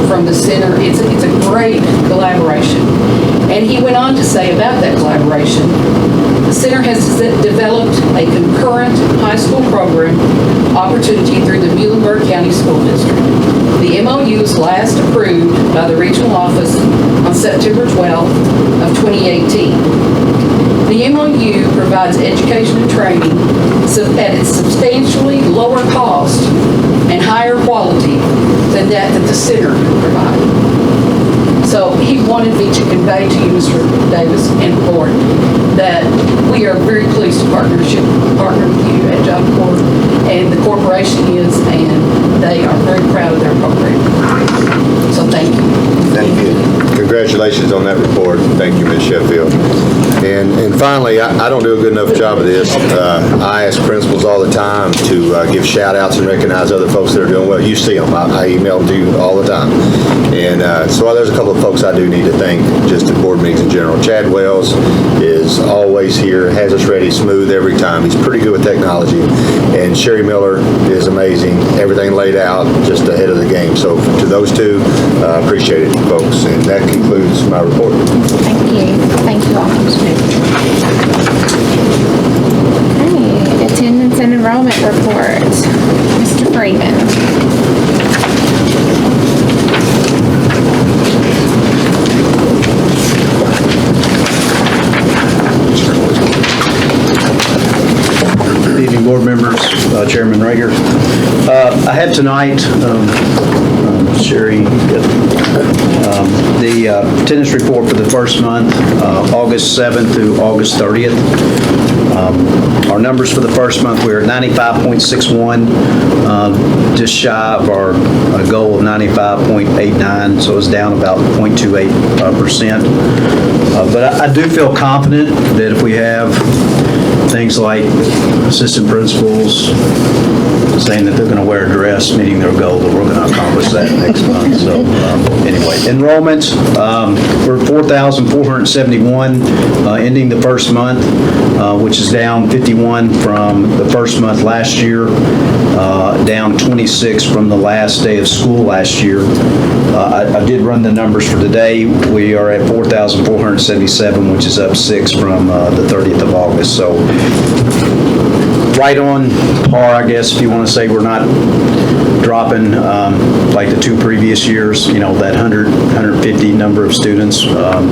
from the center. It's a great collaboration. And he went on to say about that collaboration, the center has developed a concurrent high school program opportunity through the Muhlenberg County School District. The MOU was last approved by the regional office on September 12th of 2018. The MOU provides education and training at a substantially lower cost and higher quality than that the center provided. So he wanted me to convey to you, Mr. Davis and the board, that we are very pleased to partner with you at Job Corps, and the corporation is, and they are very proud of their program. So thank you. Thank you. Congratulations on that report. Thank you, Ms. Sheffield. And finally, I don't do a good enough job of this. I ask principals all the time to give shout outs and recognize other folks that are doing well. You see them. I email them to you all the time. And so there's a couple of folks I do need to thank just at board meetings in general. Chad Wells is always here, has us ready smooth every time. He's pretty good with technology. And Sherry Miller is amazing. Everything laid out just ahead of the game. So to those two, appreciate it, folks. And that concludes my report. Thank you. Thank you all. Okay, attendance and enrollment report. Mr. Freeman. Good evening, board members, Chairman Rager. I had tonight, Sherry, the attendance report for the first month, August 7th through August 30th. Our numbers for the first month, we were at 95.61, just shy of our goal of 95.89, so it's down about 0.28%. But I do feel confident that if we have things like assistant principals saying that they're going to wear a dress, meeting their goal, that we're going to accomplish that next month. So anyway, enrollments, we're 4,471 ending the first month, which is down 51 from the first month last year, down 26 from the last day of school last year. I did run the numbers for today. We are at 4,477, which is up 6 from the 30th of August. So right on par, I guess, if you want to say we're not dropping like the two previous years, you know, that 150 number of students. I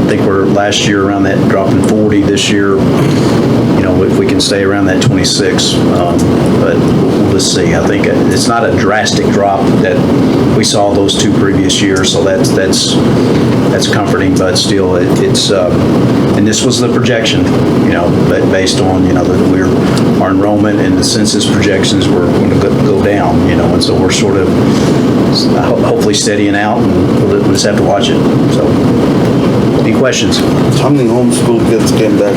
think we're last year around that dropping 40. This year, you know, if we can stay around that 26, but we'll just see. I think it's not a drastic drop that we saw those two previous years, so that's comforting, but still it's and this was the projection, you know, but based on, you know, that our enrollment and the census projections were going to go down, you know, and so we're sort of hopefully steadying out, and we'll just have to watch it. So any questions? How many homeschool kids came back?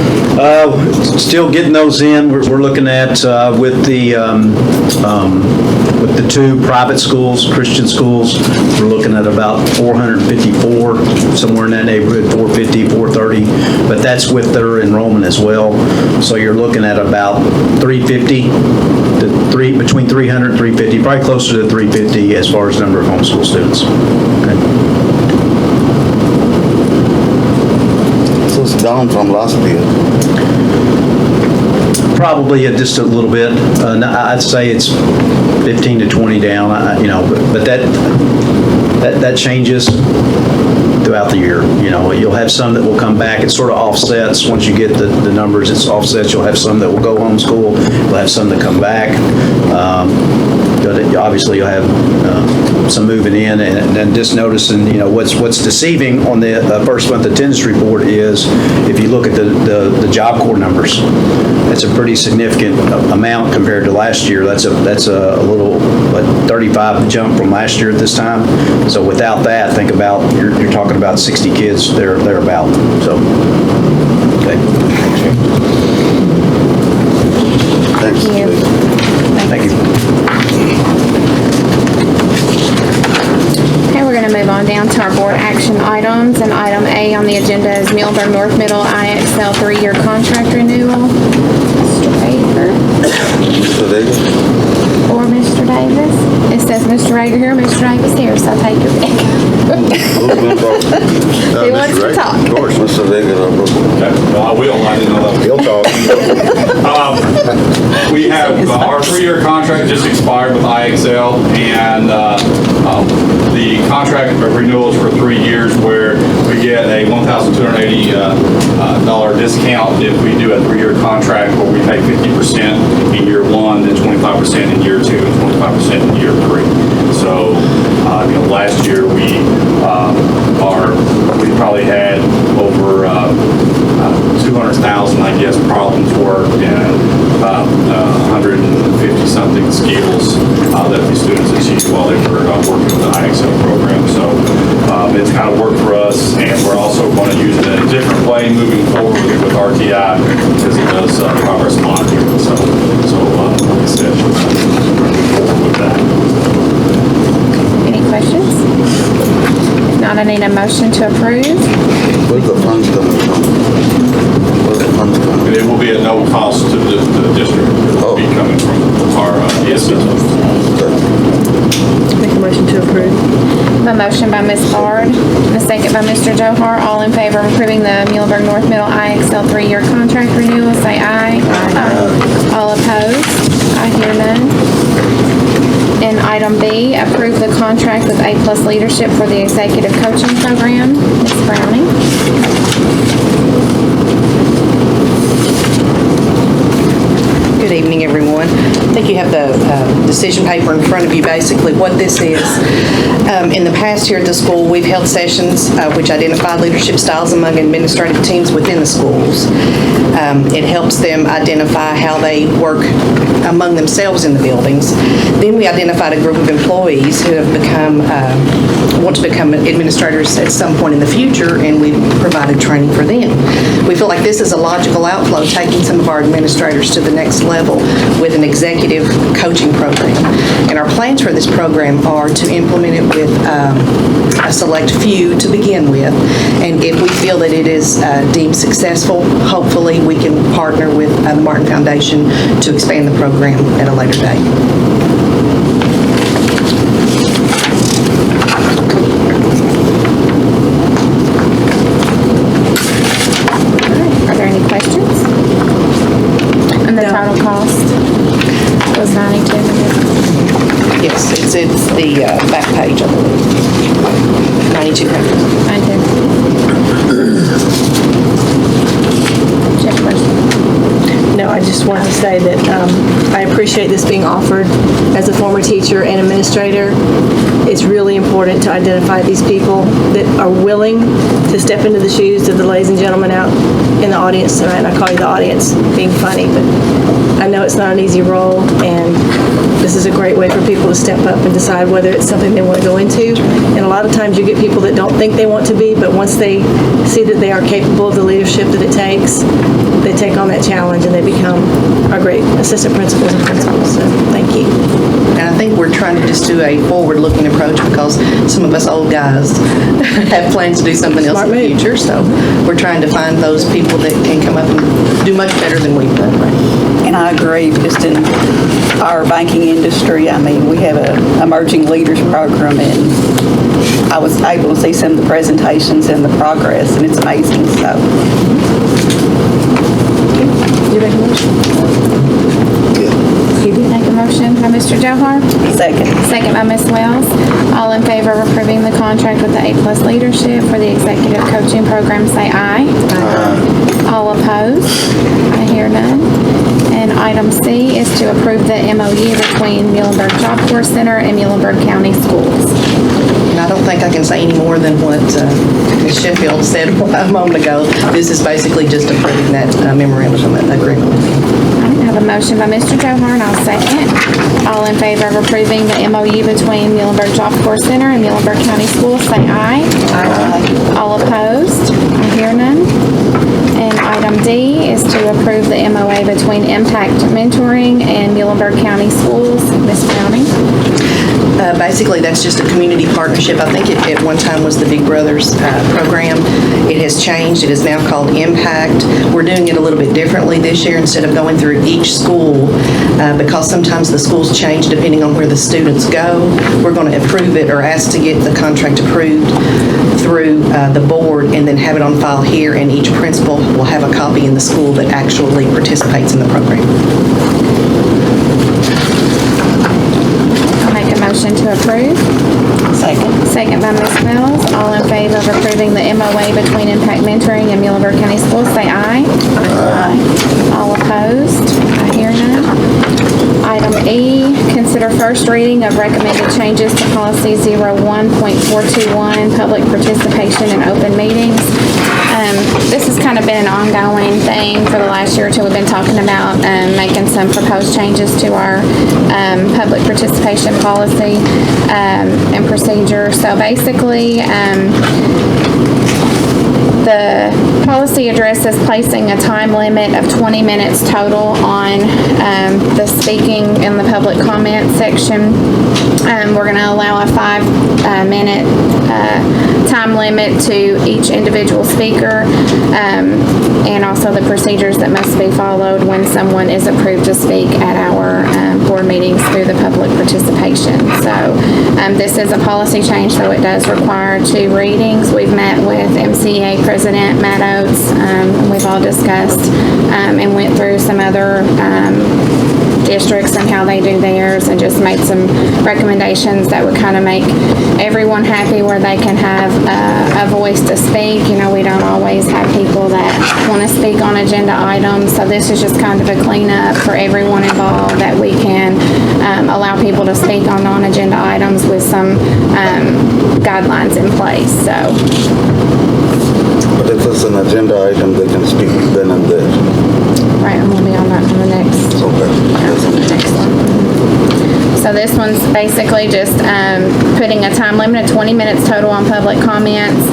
Still getting those in. We're looking at with the two private schools, Christian schools, we're looking at about 454, somewhere in that neighborhood, 450, 430, but that's with their enrollment as well. So you're looking at about 350, between 300 and 350, probably closer to 350 as far as number of homeschool students. Okay. So down from last year? Probably just a little bit. I'd say it's 15 to 20 down, but that changes throughout the year. You'll have some that will come back. It sort of offsets. Once you get the numbers, it's offsets. You'll have some that will go homeschool. You'll have some that come back. Obviously, you'll have some moving in, and then just noticing, what's deceiving on the first month attendance report is if you look at the Job Corps numbers, that's a pretty significant amount compared to last year. That's a little 35 jump from last year at this time. So without that, think about you're talking about 60 kids thereabout. So okay. Thanks. Thank you. Okay, we're going to move on down to our board action items, and item A on the agenda is Muhlenberg North Middle IXL 3-year contract renewal. Mr. Baker. Mr. Davis? Or Mr. Davis. It says Mr. Rager here, Mr. Davis here, so take your pick. Who wants to talk? Of course, Mr. Davis. Okay, well, I will, I didn't know that. He'll talk. We have, our 3-year contract just expired with IXL, and the contract renewals for 3 years where we get a $1,280 discount if we do a 3-year contract where we pay 50% in year 1, then 25% in year 2, and 25% in year 3. So, last year we probably had over 200,000, I guess, problems worked and about 150-something skills that the students achieved while they were working with the IXL program. So it's kind of worked for us, and we're also going to use it in a different way moving forward with RTI because it does progress monitoring. So like I said, we're going to move forward with that. Any questions? If not, I need a motion to approve. Where's the funds coming from? It will be at no cost to the district. It will be coming from our ESS. Make a motion to approve. A motion by Ms. Bard, and a second by Mr. Johar. All in favor of approving the Muhlenberg North Middle IXL 3-year contract renewal, say aye. Aye. All opposed? I hear none. And item B, approve the contract with A+ Leadership for the executive coaching program. Ms. Browning. Good evening, everyone. I think you have the decision paper in front of you. Basically, what this is, in the past here at the school, we've held sessions which identify leadership styles among administrative teams within the schools. It helps them identify how they work among themselves in the buildings. Then we identified a group of employees who have want to become administrators at some point in the future, and we've provided training for them. We feel like this is a logical outflow, taking some of our administrators to the next level with an executive coaching program. And our plans for this program are to implement it with a select few to begin with. And if we feel that it is deemed successful, hopefully we can partner with the Martin Foundation to expand the program at a later date. Are there any questions? And the total cost was $92. Yes, it's the back page, I believe. $9,200. No, I just wanted to say that I appreciate this being offered. As a former teacher and administrator, it's really important to identify these people that are willing to step into the shoes of the ladies and gentlemen out in the audience tonight. I call you the audience, being funny, but I know it's not an easy role, and this is a great way for people to step up and decide whether it's something they want to go into. And a lot of times you get people that don't think they want to be, but once they see that they are capable of the leadership that it takes, they take on that challenge and they become our great assistant principals and principals. So thank you. And I think we're trying to just do a forward-looking approach because some of us old guys have plans to do something else in the future. So we're trying to find those people that can come up and do much better than we've done. And I agree, just in our banking industry, I mean, we have a emerging leaders program, and I was able to see some of the presentations and the progress, and it's amazing, so. You make a motion? You did make a motion by Mr. Johar? Second. Second by Ms. Wells. All in favor of approving the contract with the A+ Leadership for the executive coaching program, say aye. Aye. All opposed? I hear none. And item C is to approve the MOU between Muhlenberg Job Corps Center and Muhlenberg County Schools. And I don't think I can say any more than what Ms. Sheffield said a moment ago. This is basically just approving that memorandum agreement. I have a motion by Mr. Johar, and I'll second. All in favor of approving the MOU between Muhlenberg Job Corps Center and Muhlenberg County Schools, say aye. Aye. All opposed? I hear none. And item D is to approve the MOA between Impact Mentoring and Muhlenberg County Schools. Ms. Browning? Basically, that's just a community partnership. I think it at one time was the Big Brothers program. It has changed. It is now called Impact. We're doing it a little bit differently this year. Instead of going through each school, because sometimes the schools change depending on where the students go, we're going to approve it or ask to get the contract approved through the board and then have it on file here, and each principal will have a copy in the school that actually participates in the program. Motion to approve. Second. Second by Ms. Mills. All in favor of approving the MOA between Impact Mentoring and Muhlenberg County Schools, say aye. Aye. All opposed? I hear none. Item E, consider first reading of recommended changes to policy 01.421, public participation in open meetings. This has kind of been an ongoing thing for the last year or two. We've been talking about making some proposed changes to our public participation policy and procedure. So basically, the policy addresses placing a time limit of 20 minutes total on the speaking in the public comment section. We're going to allow a 5-minute time limit to each individual speaker, and also the procedures that must be followed when someone is approved to speak at our board meetings through the public participation. So this is a policy change, so it does require 2 readings. We've met with MCEA President Matt Oates, and we've all discussed and went through some other districts and how they do theirs, and just made some recommendations that would kind of make everyone happy, where they can have a voice to speak. You know, we don't always have people that want to speak on agenda items, so this is just kind of a cleanup for everyone involved, that we can allow people to speak on non-agenda items with some guidelines in place. So. But if it's an agenda item, they can speak then and there. Right, and we'll be on that for the next. Next one. So this one's basically just putting a time limit of 20 minutes total on public comments,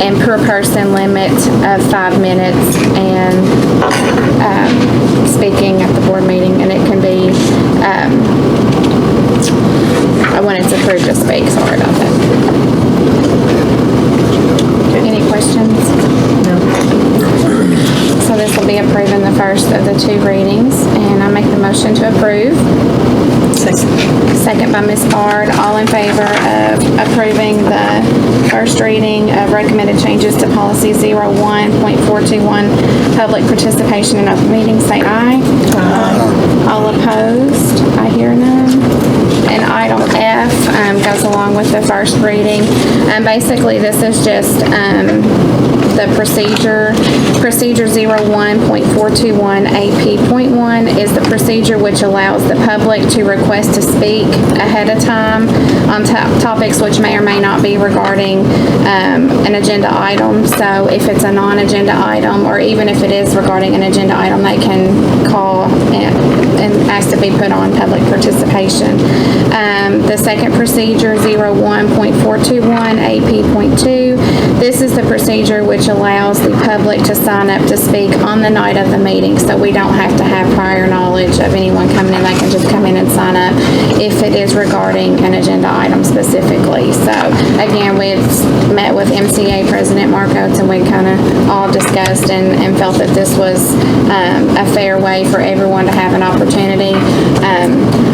and per person limit of 5 minutes, and speaking at the board meeting, and it can be when it's approved to speak. Sorry about that. Any questions? So this will be approving the first of the 2 readings, and I make the motion to approve. Second by Ms. Bard. All in favor of approving the first reading of recommended changes to policy 01.421, public participation in open meetings, say aye. Aye. All opposed? I hear none. And item F goes along with the first reading. Basically, this is just the procedure 01.421 AP.1 is the procedure which allows the public to request to speak ahead of time on topics which may or may not be regarding an agenda item. So if it's a non-agenda item, or even if it is regarding an agenda item, they can call and asked to be put on public participation. The second procedure, 01.421 AP.2, this is the procedure which allows the public to sign up to speak on the night of the meeting, so we don't have to have prior knowledge of anyone coming in. They can just come in and sign up if it is regarding an agenda item specifically. So again, we had met with MCA President Mark Oates, and we kind of all discussed and felt that this was a fair way for everyone to have an opportunity.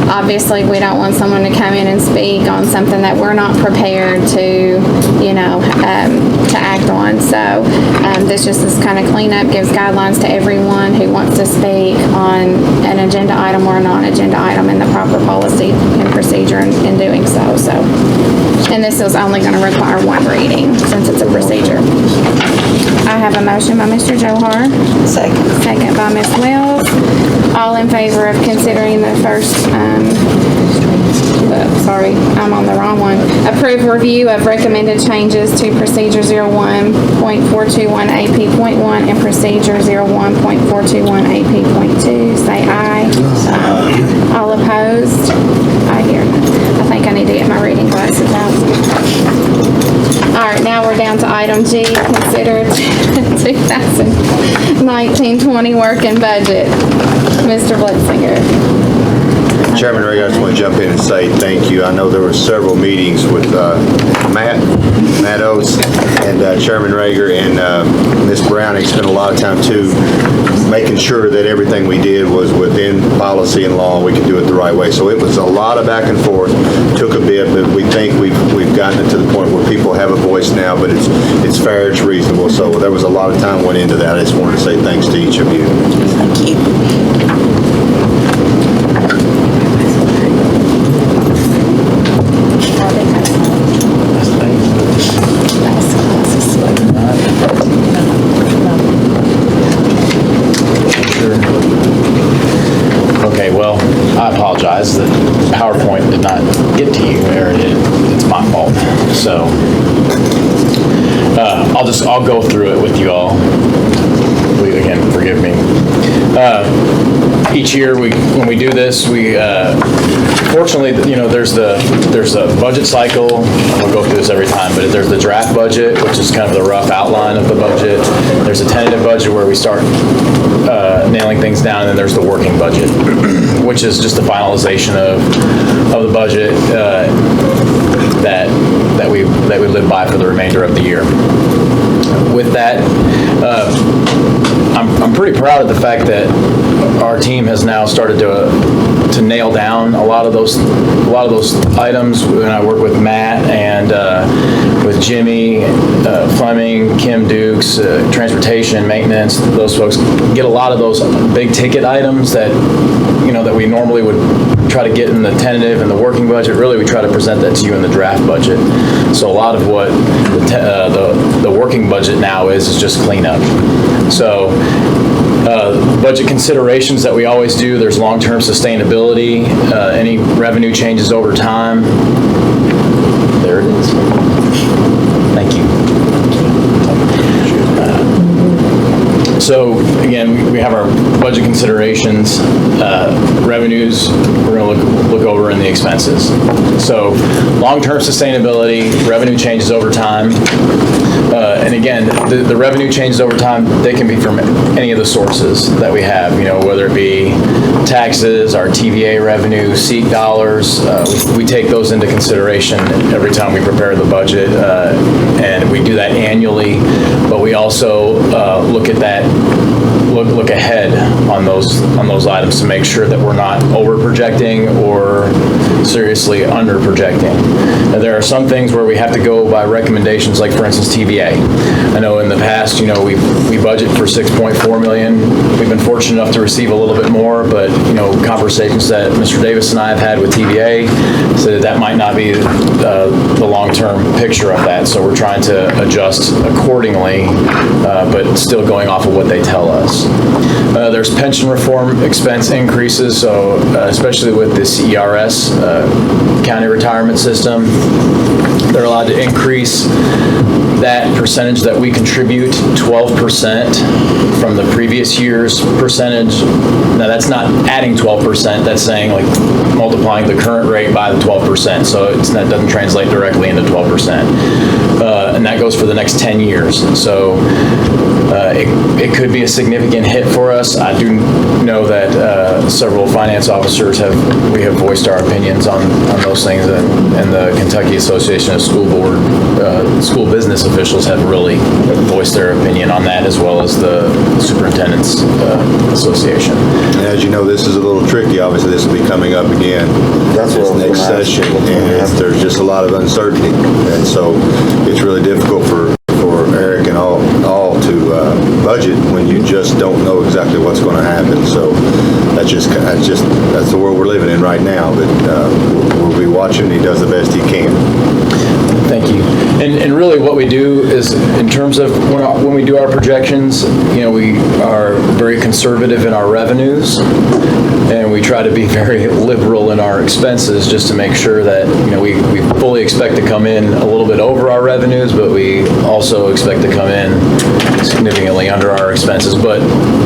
Obviously, we don't want someone to come in and speak on something that we're not prepared to, to act on. So this just is kind of cleanup, gives guidelines to everyone who wants to speak on an agenda item or a non-agenda item and the proper policy and procedure in doing so. And this is only going to require one reading since it's a procedure. I have a motion by Mr. Johar. Second by Ms. Wells. All in favor of considering the first, sorry, I'm on the wrong one. Approve review of recommended changes to procedure 01.421 AP.1 and procedure 01.421 AP.2, say aye. All opposed? I hear none. I think I need to get my reading glasses out. All right, now we're down to item G, consider 2019-20 working budget. Mr. Blitzinger. Chairman Ray, I just want to jump in and say thank you. I know there were several meetings with Matt Oates and Chairman Rager and Ms. Browning spent a lot of time too making sure that everything we did was within policy and law, we could do it the right way. So it was a lot of back and forth, took a bit, but we think we've gotten it to the point where people have a voice now, but it's fair, it's reasonable. So there was a lot of time went into that. I just wanted to say thanks to each of you. Thank you. Okay, well, I apologize that PowerPoint did not get to you, or it's my fault. So I'll go through it with you all. Again, forgive me. Each year, when we do this, we fortunately, there's a budget cycle. We'll go through this every time, but there's the draft budget, which is kind of the rough outline of the budget. There's a tentative budget where we start nailing things down, and then there's the working budget, which is just the finalization of the budget that we live by for the remainder of the year. With that, I'm pretty proud of the fact that our team has now started to nail down a lot of those items. When I work with Matt and with Jimmy Fleming, Kim Dukes, transportation, maintenance, those folks get a lot of those big ticket items that that we normally would try to get in the tentative and the working budget. Really, we try to present that to you in the draft budget. So a lot of what the working budget now is just cleanup. So budget considerations that we always do, there's long-term sustainability, any revenue changes over time. There it is. Thank you. So again, we have our budget considerations, revenues, we're going to look over in the expenses. So long-term sustainability, revenue changes over time. And again, the revenue changes over time, they can be from any of the sources that we have, whether it be taxes, our TVA revenue, seat dollars. We take those into consideration every time we prepare the budget, and we do that annually, but we also look at that, look ahead on those items to make sure that we're not over projecting or seriously under projecting. Now, there are some things where we have to go by recommendations, like for instance TVA. I know in the past, we budget for $6.4 million. We've been fortunate enough to receive a little bit more, but conversations that Mr. Davis and I have had with TVA said that might not be the long-term picture of that. So we're trying to adjust accordingly, but still going off of what they tell us. There's pension reform expense increases, so especially with this ERS, county retirement system. They're allowed to increase that percentage that we contribute 12% from the previous year's percentage. Now, that's not adding 12%, that's saying like multiplying the current rate by the 12%, so that doesn't translate directly into 12%. And that goes for the next 10 years. So it could be a significant hit for us. I do know that several finance officers have voiced our opinions on those things, and the Kentucky Association of School business officials have really voiced their opinion on that, as well as the Superintendent's Association. And as you know, this is a little tricky. Obviously, this will be coming up again this next session, and there's just a lot of uncertainty. And so it's really difficult for Eric and all to budget when you just don't know exactly what's going to happen. So that's the world we're living in right now. But we'll be watching. He does the best he can. Thank you. And really what we do is, in terms of when we do our projections, we are very conservative in our revenues, and we try to be very liberal in our expenses, just to make sure that, we fully expect to come in a little bit over our revenues, but we also expect to come in significantly under our expenses. But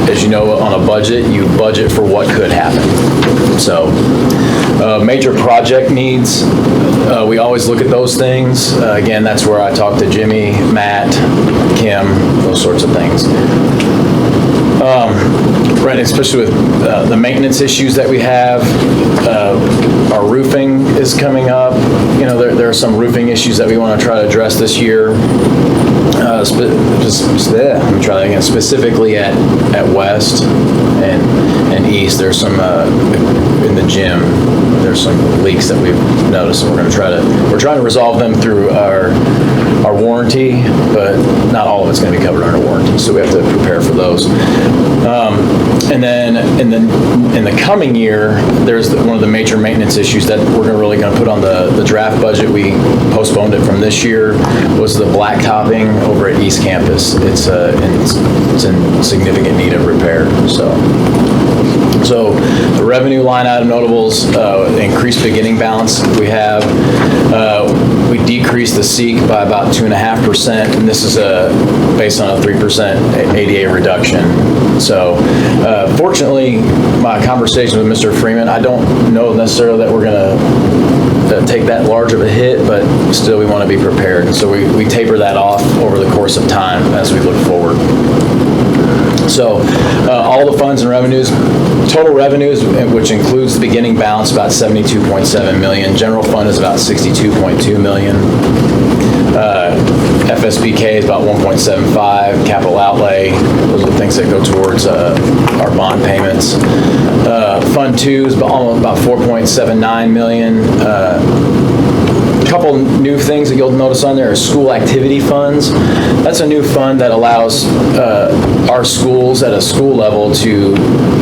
as you know, on a budget, you budget for what could happen. So major project needs, we always look at those things. Again, that's where I talk to Jimmy, Matt, Kim, those sorts of things. Right, especially with the maintenance issues that we have. Our roofing is coming up. There are some roofing issues that we want to try to address this year. Let me try that again. Specifically at West and East, there's some in the gym. There's some leaks that we've noticed, and we're trying to resolve them through our warranty, but not all of it's going to be covered under warranty, so we have to prepare for those. And then in the coming year, there's one of the major maintenance issues that we're really going to put on the draft budget. We postponed it from this year, was the blacktopping over at East Campus. It's in significant need of repair. So the revenue line item notables, increased beginning balance we have. We decreased the SEEK by about 2.5%, and this is based on a 3% ADA reduction. So fortunately, my conversation with Mr. Freeman, I don't know necessarily that we're going to take that large of a hit, but still we want to be prepared. And so we taper that off over the course of time as we look forward. So all the funds and revenues, total revenues, which includes the beginning balance, about $72.7 million. General fund is about $62.2 million. FSBK is about 1.75. Capital outlay, those are the things that go towards our bond payments. Fund 2 is about 4.79 million. Couple new things that you'll notice on there are school activity funds. That's a new fund that allows our schools at a school level to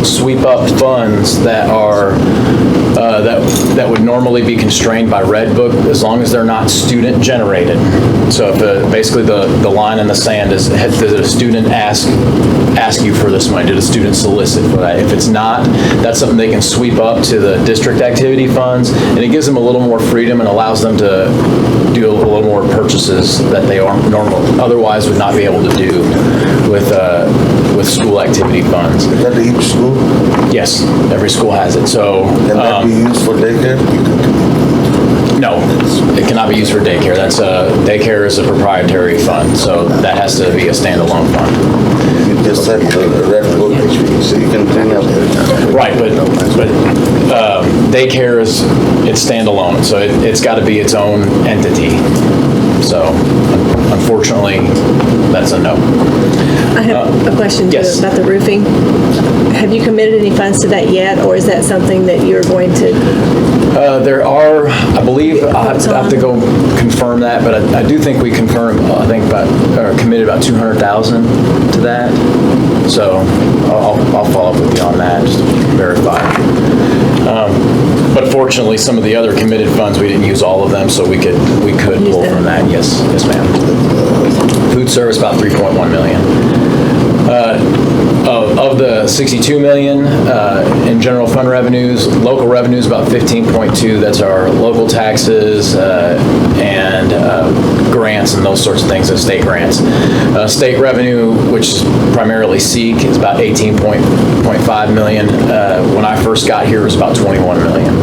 sweep up funds that are that would normally be constrained by Red Book, as long as they're not student generated. So if basically the line in the sand is, did a student ask you for this money? Did a student solicit for that? If it's not, that's something they can sweep up to the district activity funds, and it gives them a little more freedom and allows them to do a little more purchases that they otherwise would not be able to do with school activity funds. Is that each school? Yes, every school has it. So can that be used for daycare? No, it cannot be used for daycare. Daycare is a proprietary fund, so that has to be a standalone fund. You just said Red Book, so you can bring up. Right, but daycare it's standalone, so it's got to be its own entity. So unfortunately, that's a no. I have a question yes. about the roofing. Have you committed any funds to that yet, or is that something that you're going to? There are, I believe, I have to go confirm that, but I do think we confirmed, committed about $200,000 to that. So I'll follow up with you on that, just to verify. But fortunately, some of the other committed funds, we didn't use all of them, so we could pull from that. Yes, ma'am. Food service, about $3.1 million. of the 62 million in general fund revenues, local revenues about 15.2. That's our local taxes and grants and those sorts of things, and state grants. State revenue, which is primarily SEEK, is about 18.5 million. When I first got here, it was about 21 million.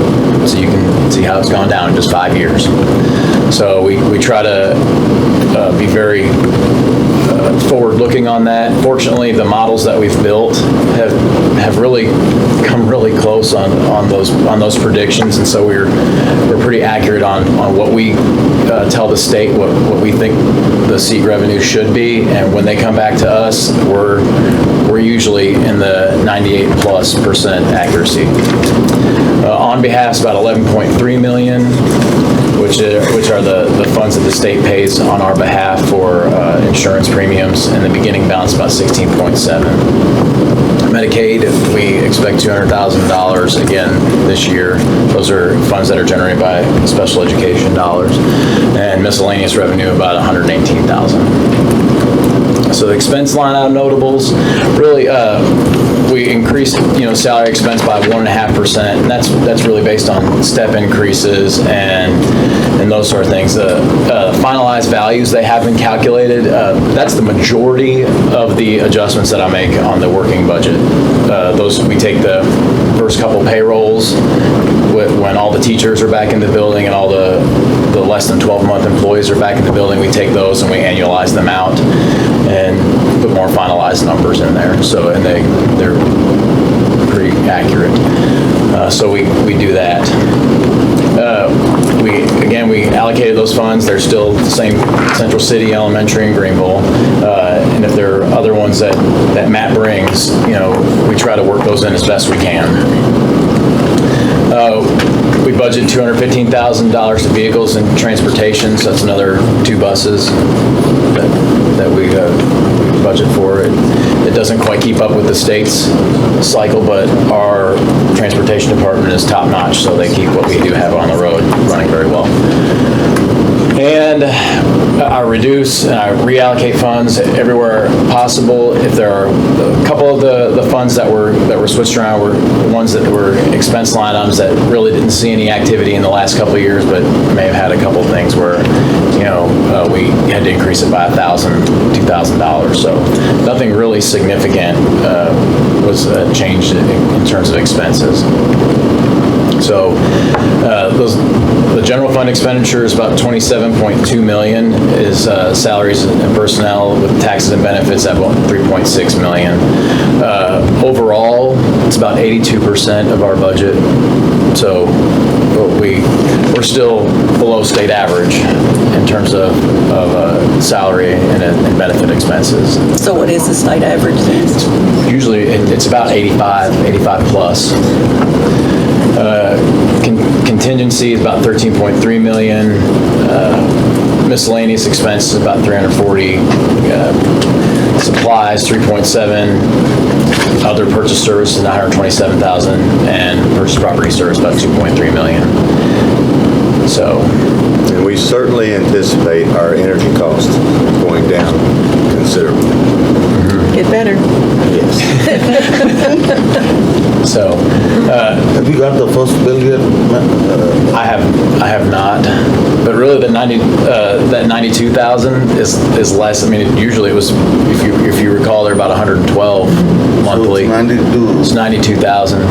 So you can see how it's gone down in just 5 years. So we try to be very forward-looking on that. Fortunately, the models that we've built have really come really close on those predictions, and so we're pretty accurate on what we tell the state what we think the seat revenue should be, and when they come back to us, we're usually in the 98+% accuracy. On behalf, about 11.3 million, which are the funds that the state pays on our behalf for insurance premiums, and the beginning balance about 16.7. Medicaid, we expect $200,000 again this year. Those are funds that are generated by special education dollars, and miscellaneous revenue about $118,000. So the expense line item notables, really, we increased, salary expense by 1.5%, and that's really based on step increases and those sort of things. Finalized values, they have been calculated. That's the majority of the adjustments that I make on the working budget. Those, we take the first couple payrolls when all the teachers are back in the building and all the less than 12-month employees are back in the building. We take those and we annualize them out and put more finalized numbers in there. So, and they're pretty accurate. So we do that. We allocated those funds. They're still the same Central City, Elementary, and Greenville. And if there are other ones that Matt brings, we try to work those in as best we can. We budget $215,000 to vehicles and transportation, so that's another 2 buses that we budget for. It doesn't quite keep up with the state's cycle, but our transportation department is top-notch, so they keep what we do have on the road running very well. And I reduce and I reallocate funds everywhere possible. If there are a couple of the funds that were switched around were ones that were expense line items that really didn't see any activity in the last couple of years, but may have had a couple of things where we had to increase it by $1,000, $2,000. So nothing really significant was changed in terms of expenses. So the general fund expenditure is about $27.2 million, is salaries and personnel with taxes and benefits at about $3.6 million. Overall, it's about 82% of our budget. So we're still below state average in terms of salary and benefit expenses. So what is the state average? Usually it's about 85 plus. Contingency is about 13.3 million. Miscellaneous expenses is about 340. Supplies 3.7. Other purchase services 927,000, and purchase property service about 2.3 million. So. And we certainly anticipate our energy costs going down considerably. Get better. Yes. So, have you got the first bill yet? I have not. But really, that 92,000 is less. I mean, usually it was, if you recall, they're about 112 monthly. So it's 92,000.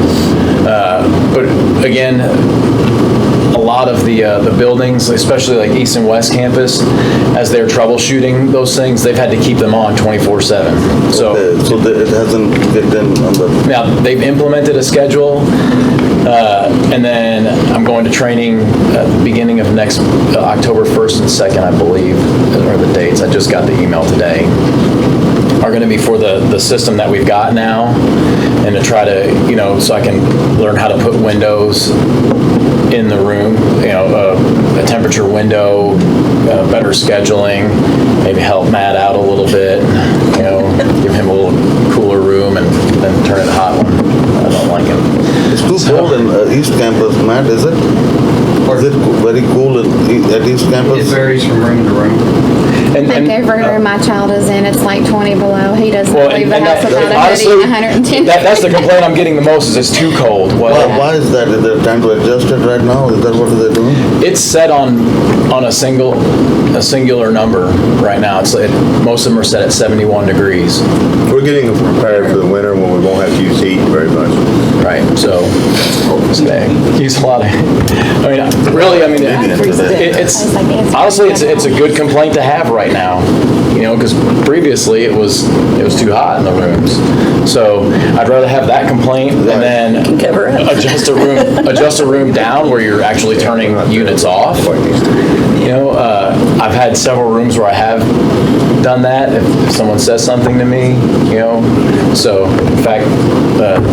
But again, a lot of the buildings, especially like East and West Campus, as they're troubleshooting those things, they've had to keep them on 24/7. So it hasn't get them on the. Now they've implemented a schedule, and then I'm going to training at the beginning of next October 1st and 2nd, I believe, are the dates. I just got the email today. Are going to be for the system that we've got now, and to try to, so I can learn how to put windows in the room, a temperature window, better scheduling, maybe help Matt out a little bit, give him a little cooler room and then turn it hot when I don't like him. It's too cold in East Campus, Matt, is it? Is it very cool at this campus? It varies from room to room. I think every room my child is in, it's like 20 below. He doesn't Well, leave the and house that- without a honestly, hoodie and 110. That's the complaint I'm getting the most, is it's too cold. Well, Why is that? Is there time to adjust it right now? Is that what they're doing? it's set on a singular number right now. Most of them are set at 71 degrees. We're getting prepared for the winter when we won't have to use heat very much. Right, so they use a lot of, it's, honestly, it's a good complaint to have right now, because previously it was too hot in the rooms. So I'd rather have that complaint and then adjust a room down where you're actually turning units off. I've had several rooms where I have done that if someone says something to me, So, in fact,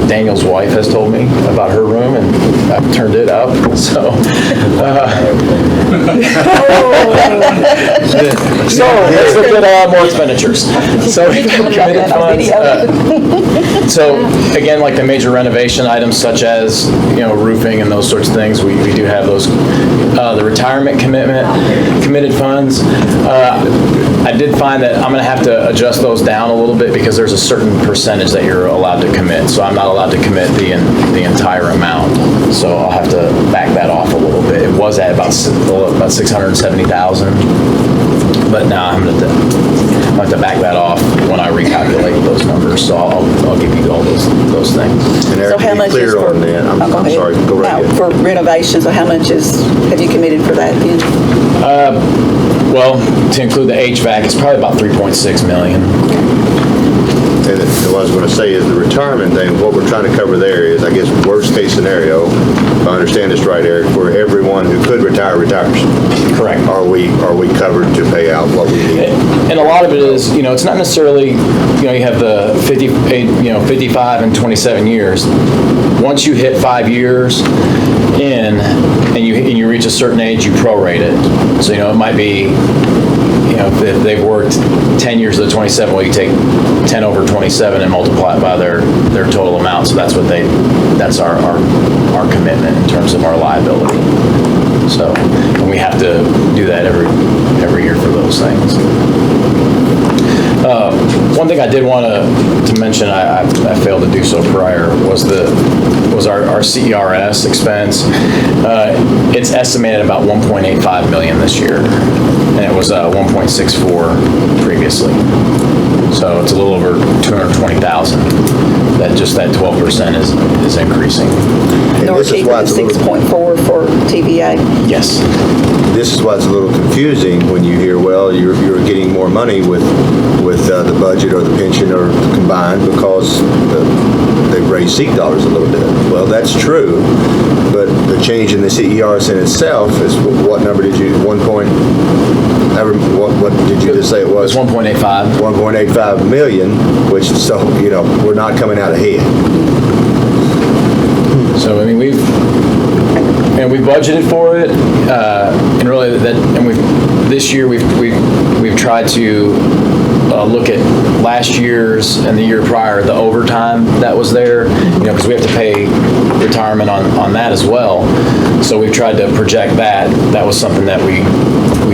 Daniel's wife has told me about her room, and I've turned it up, so. So, let's look at more expenditures. So, committed funds. So, again, like the major renovation items such as, roofing and those sorts of things, we do have those. The retirement committed funds. I did find that I'm going to have to adjust those down a little bit because there's a certain percentage that you're allowed to commit. So I'm not allowed to commit the entire amount. So I'll have to back that off a little bit. It was at about 670,000, but now I'm going to have to back that off when I recalculate those numbers. So I'll give you all those things. And Eric, So how to much be clear is for- on that, I'm go ahead. sorry, go right ahead. For renovations, so how much have you committed for that then? Well, to include the HVAC, it's probably about 3.6 million. And what I was going to say is the retirement thing, what we're trying to cover there is, I guess, worst case scenario, if I understand this right, Eric, where everyone who could retire retires. Correct. Are we covered to pay out what we need? And a lot of it is, it's not necessarily, you have the 55 and 27 years. Once you hit 5 years in and you reach a certain age, you prorate it. So, it might be, if they've worked 10 years of the 27, well, you take 10 over 27 and multiply it by their total amount. So that's our commitment in terms of our liability. So, and we have to do that every year for those things. One thing I did want to mention, I failed to do so prior, was our CERS expense. It's estimated about 1.85 million this year, and it was 1.64 previously. So it's a little over 220,000. That 12% is increasing. And Nor this is why it's a little- 6.4 for TVA. Yes. This is why it's a little confusing when you hear, well, you're getting more money with the budget or the pension or combined because they've raised seat dollars a little bit. Well, that's true, but the change in the CERS in itself is, what number did you, what did you just say it was? 1.85. 1.85 million, which, so, we're not coming out ahead. So, we've budgeted for it, and really this year we've tried to look at last year's and the year prior, the overtime that was there, because we have to pay retirement on that as well. So we've tried to project that. That was something that we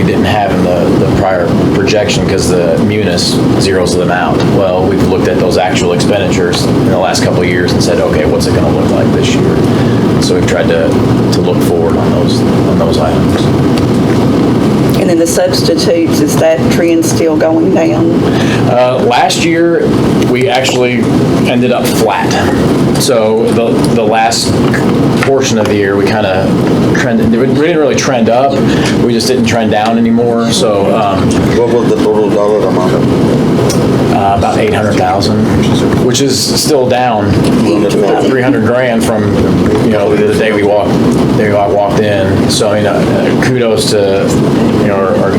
didn't have in the prior projection because the Munis zeroes them out. Well, we've looked at those actual expenditures in the last couple of years and said, okay, what's it going to look like this year? So we've tried to look forward on those items. And then the substitutes, is that trend still going down? Last year, we actually ended up flat. So the last portion of the year, we kind of trended. We didn't really trend up. We just didn't trend down anymore. So what was the total dollar amount? About 800,000, which is still down 300 grand from the day I walked in. So kudos to our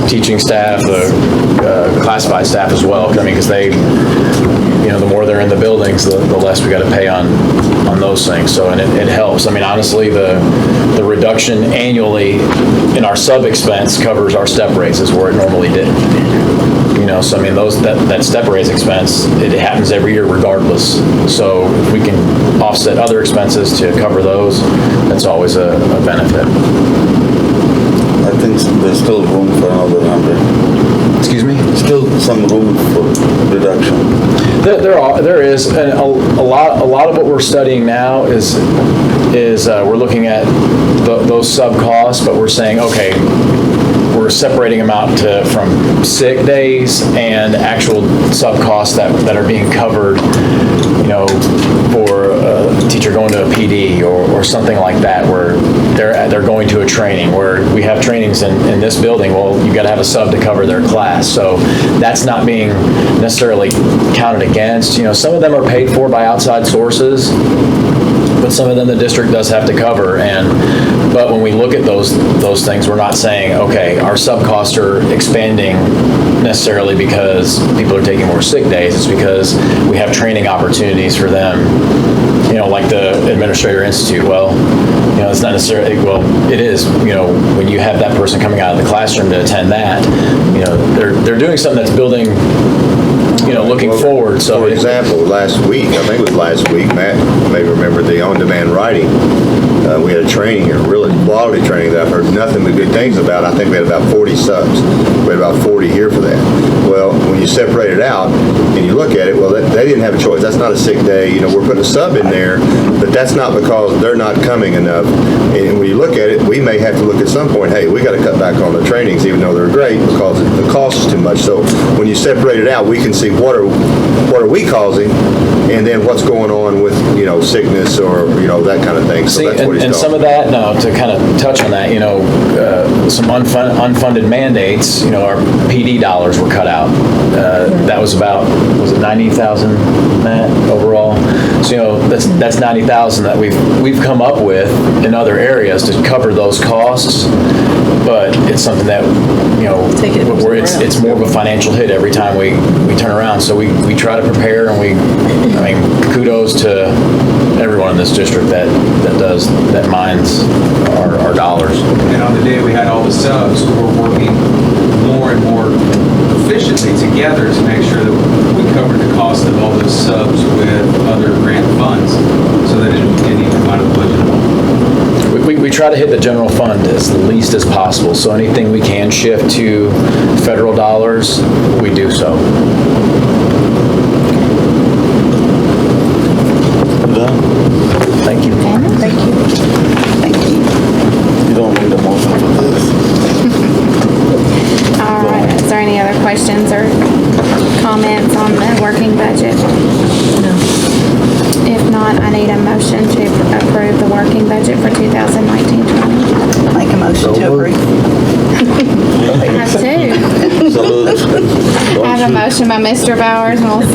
teaching staff, the classified staff as well. Because they, the more they're in the buildings, the less we got to pay on those things. So and it helps. Honestly, the reduction annually in our sub expense covers our step raises where it normally didn't. so I mean, that step raise expense, it happens every year regardless. So if we can offset other expenses to cover those, that's always a benefit. I think there's still room for another 100. Excuse me? Still some room for reduction. There is, and a lot of what we're studying now is we're looking at those sub costs, but we're saying, okay, we're separating them out from sick days and actual sub costs that are being covered, for a teacher going to a PD or something like that, where they're going to a training, where we have trainings in this building. Well, you've got to have a sub to cover their class. So that's not being necessarily counted against. Some of them are paid for by outside sources, but some of them the district does have to cover. But when we look at those things, we're not saying, okay, our sub costs are expanding necessarily because people are taking more sick days. It's because we have training opportunities for them, like the Administrator Institute. Well, it's not necessarily, it is, when you have that person coming out of the classroom to attend that, they're doing something that's building, looking forward. So for example, last week, I think it was last week, Matt may remember the on-demand writing. We had a training here, really quality training that I've heard nothing but good things about. I think we had about 40 subs. We had about 40 here for that. Well, when you separate it out and you look at it, well, they didn't have a choice. That's not a sick day. We're putting a sub in there, but that's not because they're not coming enough. And when you look at it, we may have to look at some point, hey, we got to cut back on the trainings, even though they're great, because the cost is too much. So when you separate it out, we can see what are we causing, and then what's going on with, sickness or, that kind of thing. So that's what he's and some of that, to kind of touch on that, some unfunded mandates, our PD dollars were cut out. That was about, was it 90,000, Matt, overall? So, that's 90,000 that we've come up with in other areas to cover those costs, but it's something that, where it's more of a financial hit every time we turn around. So we try to prepare, and kudos to everyone in this district that mines our dollars. And on the day we had all the subs, we're working more and more efficiently together to make sure that we cover the cost of all those subs with other grant funds, so that it didn't even come out of the budget at all. We try to hit the general fund as least as possible, so anything we can shift to federal dollars, we do so. Thank you. Thank you. Thank you. You don't need a motion for this. All right, is there any other questions or comments on the working budget? No. If not, I need a motion to approve the working budget for 2019-20. Make a motion to approve. I have two. I have a motion by Mr. Bowers, and a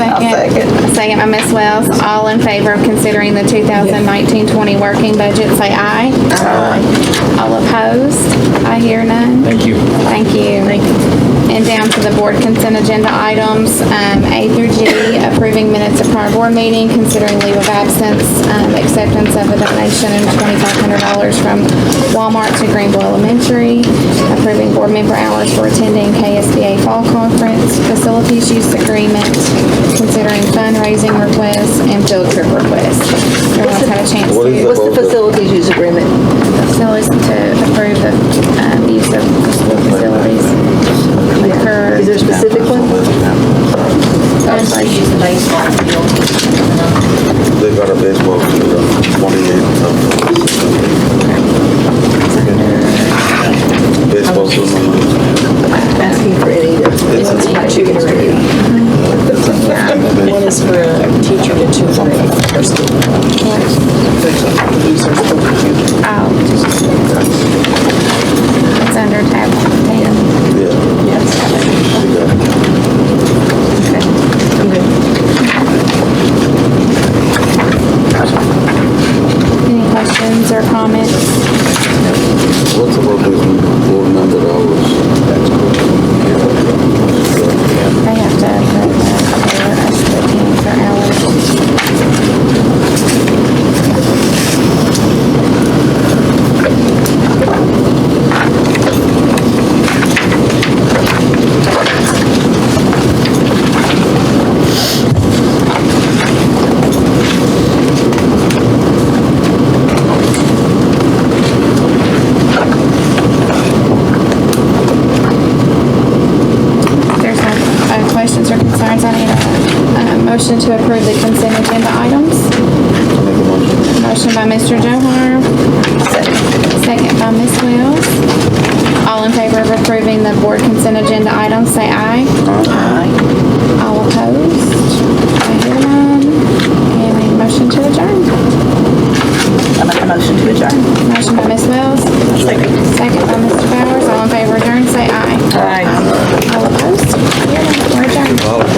second by Ms. Wells. All in favor of considering the 2019-20 working budget, say aye. Aye. All opposed? I hear none. Thank you. Thank you. And down to the board consent agenda items, A through G, approving minutes of prior board meeting, considering leave of absence, acceptance of a donation of $2,500 from Walmart to Greenville Elementary, approving board member hours for attending KSBA Fall Conference, facilities use agreement, considering fundraising requests, and field trip requests. Everyone's had a chance to. What's the facilities use agreement? Facilities to approve the use of school facilities. Is there a specific one? Use the baseball field. They got a baseball field on 28. Baseball field. Asking for any that two already. One is for a teacher to two for a person. It's under tab 10. Yes. I'm good. Any questions or comments? What's about these board member hours? They have to approve that for us to for hours. motion to approve the consent agenda items? Motion by Mr. Johar. Second by Ms. Wells. All in favor of approving the board consent agenda items, say aye. Aye. All opposed? I hear none. And a motion to adjourn. I make a motion to adjourn. Motion by Ms. Wells. Second by Mr. Bowers. All in favor of adjourn, say aye. Aye. All opposed? We're adjourned.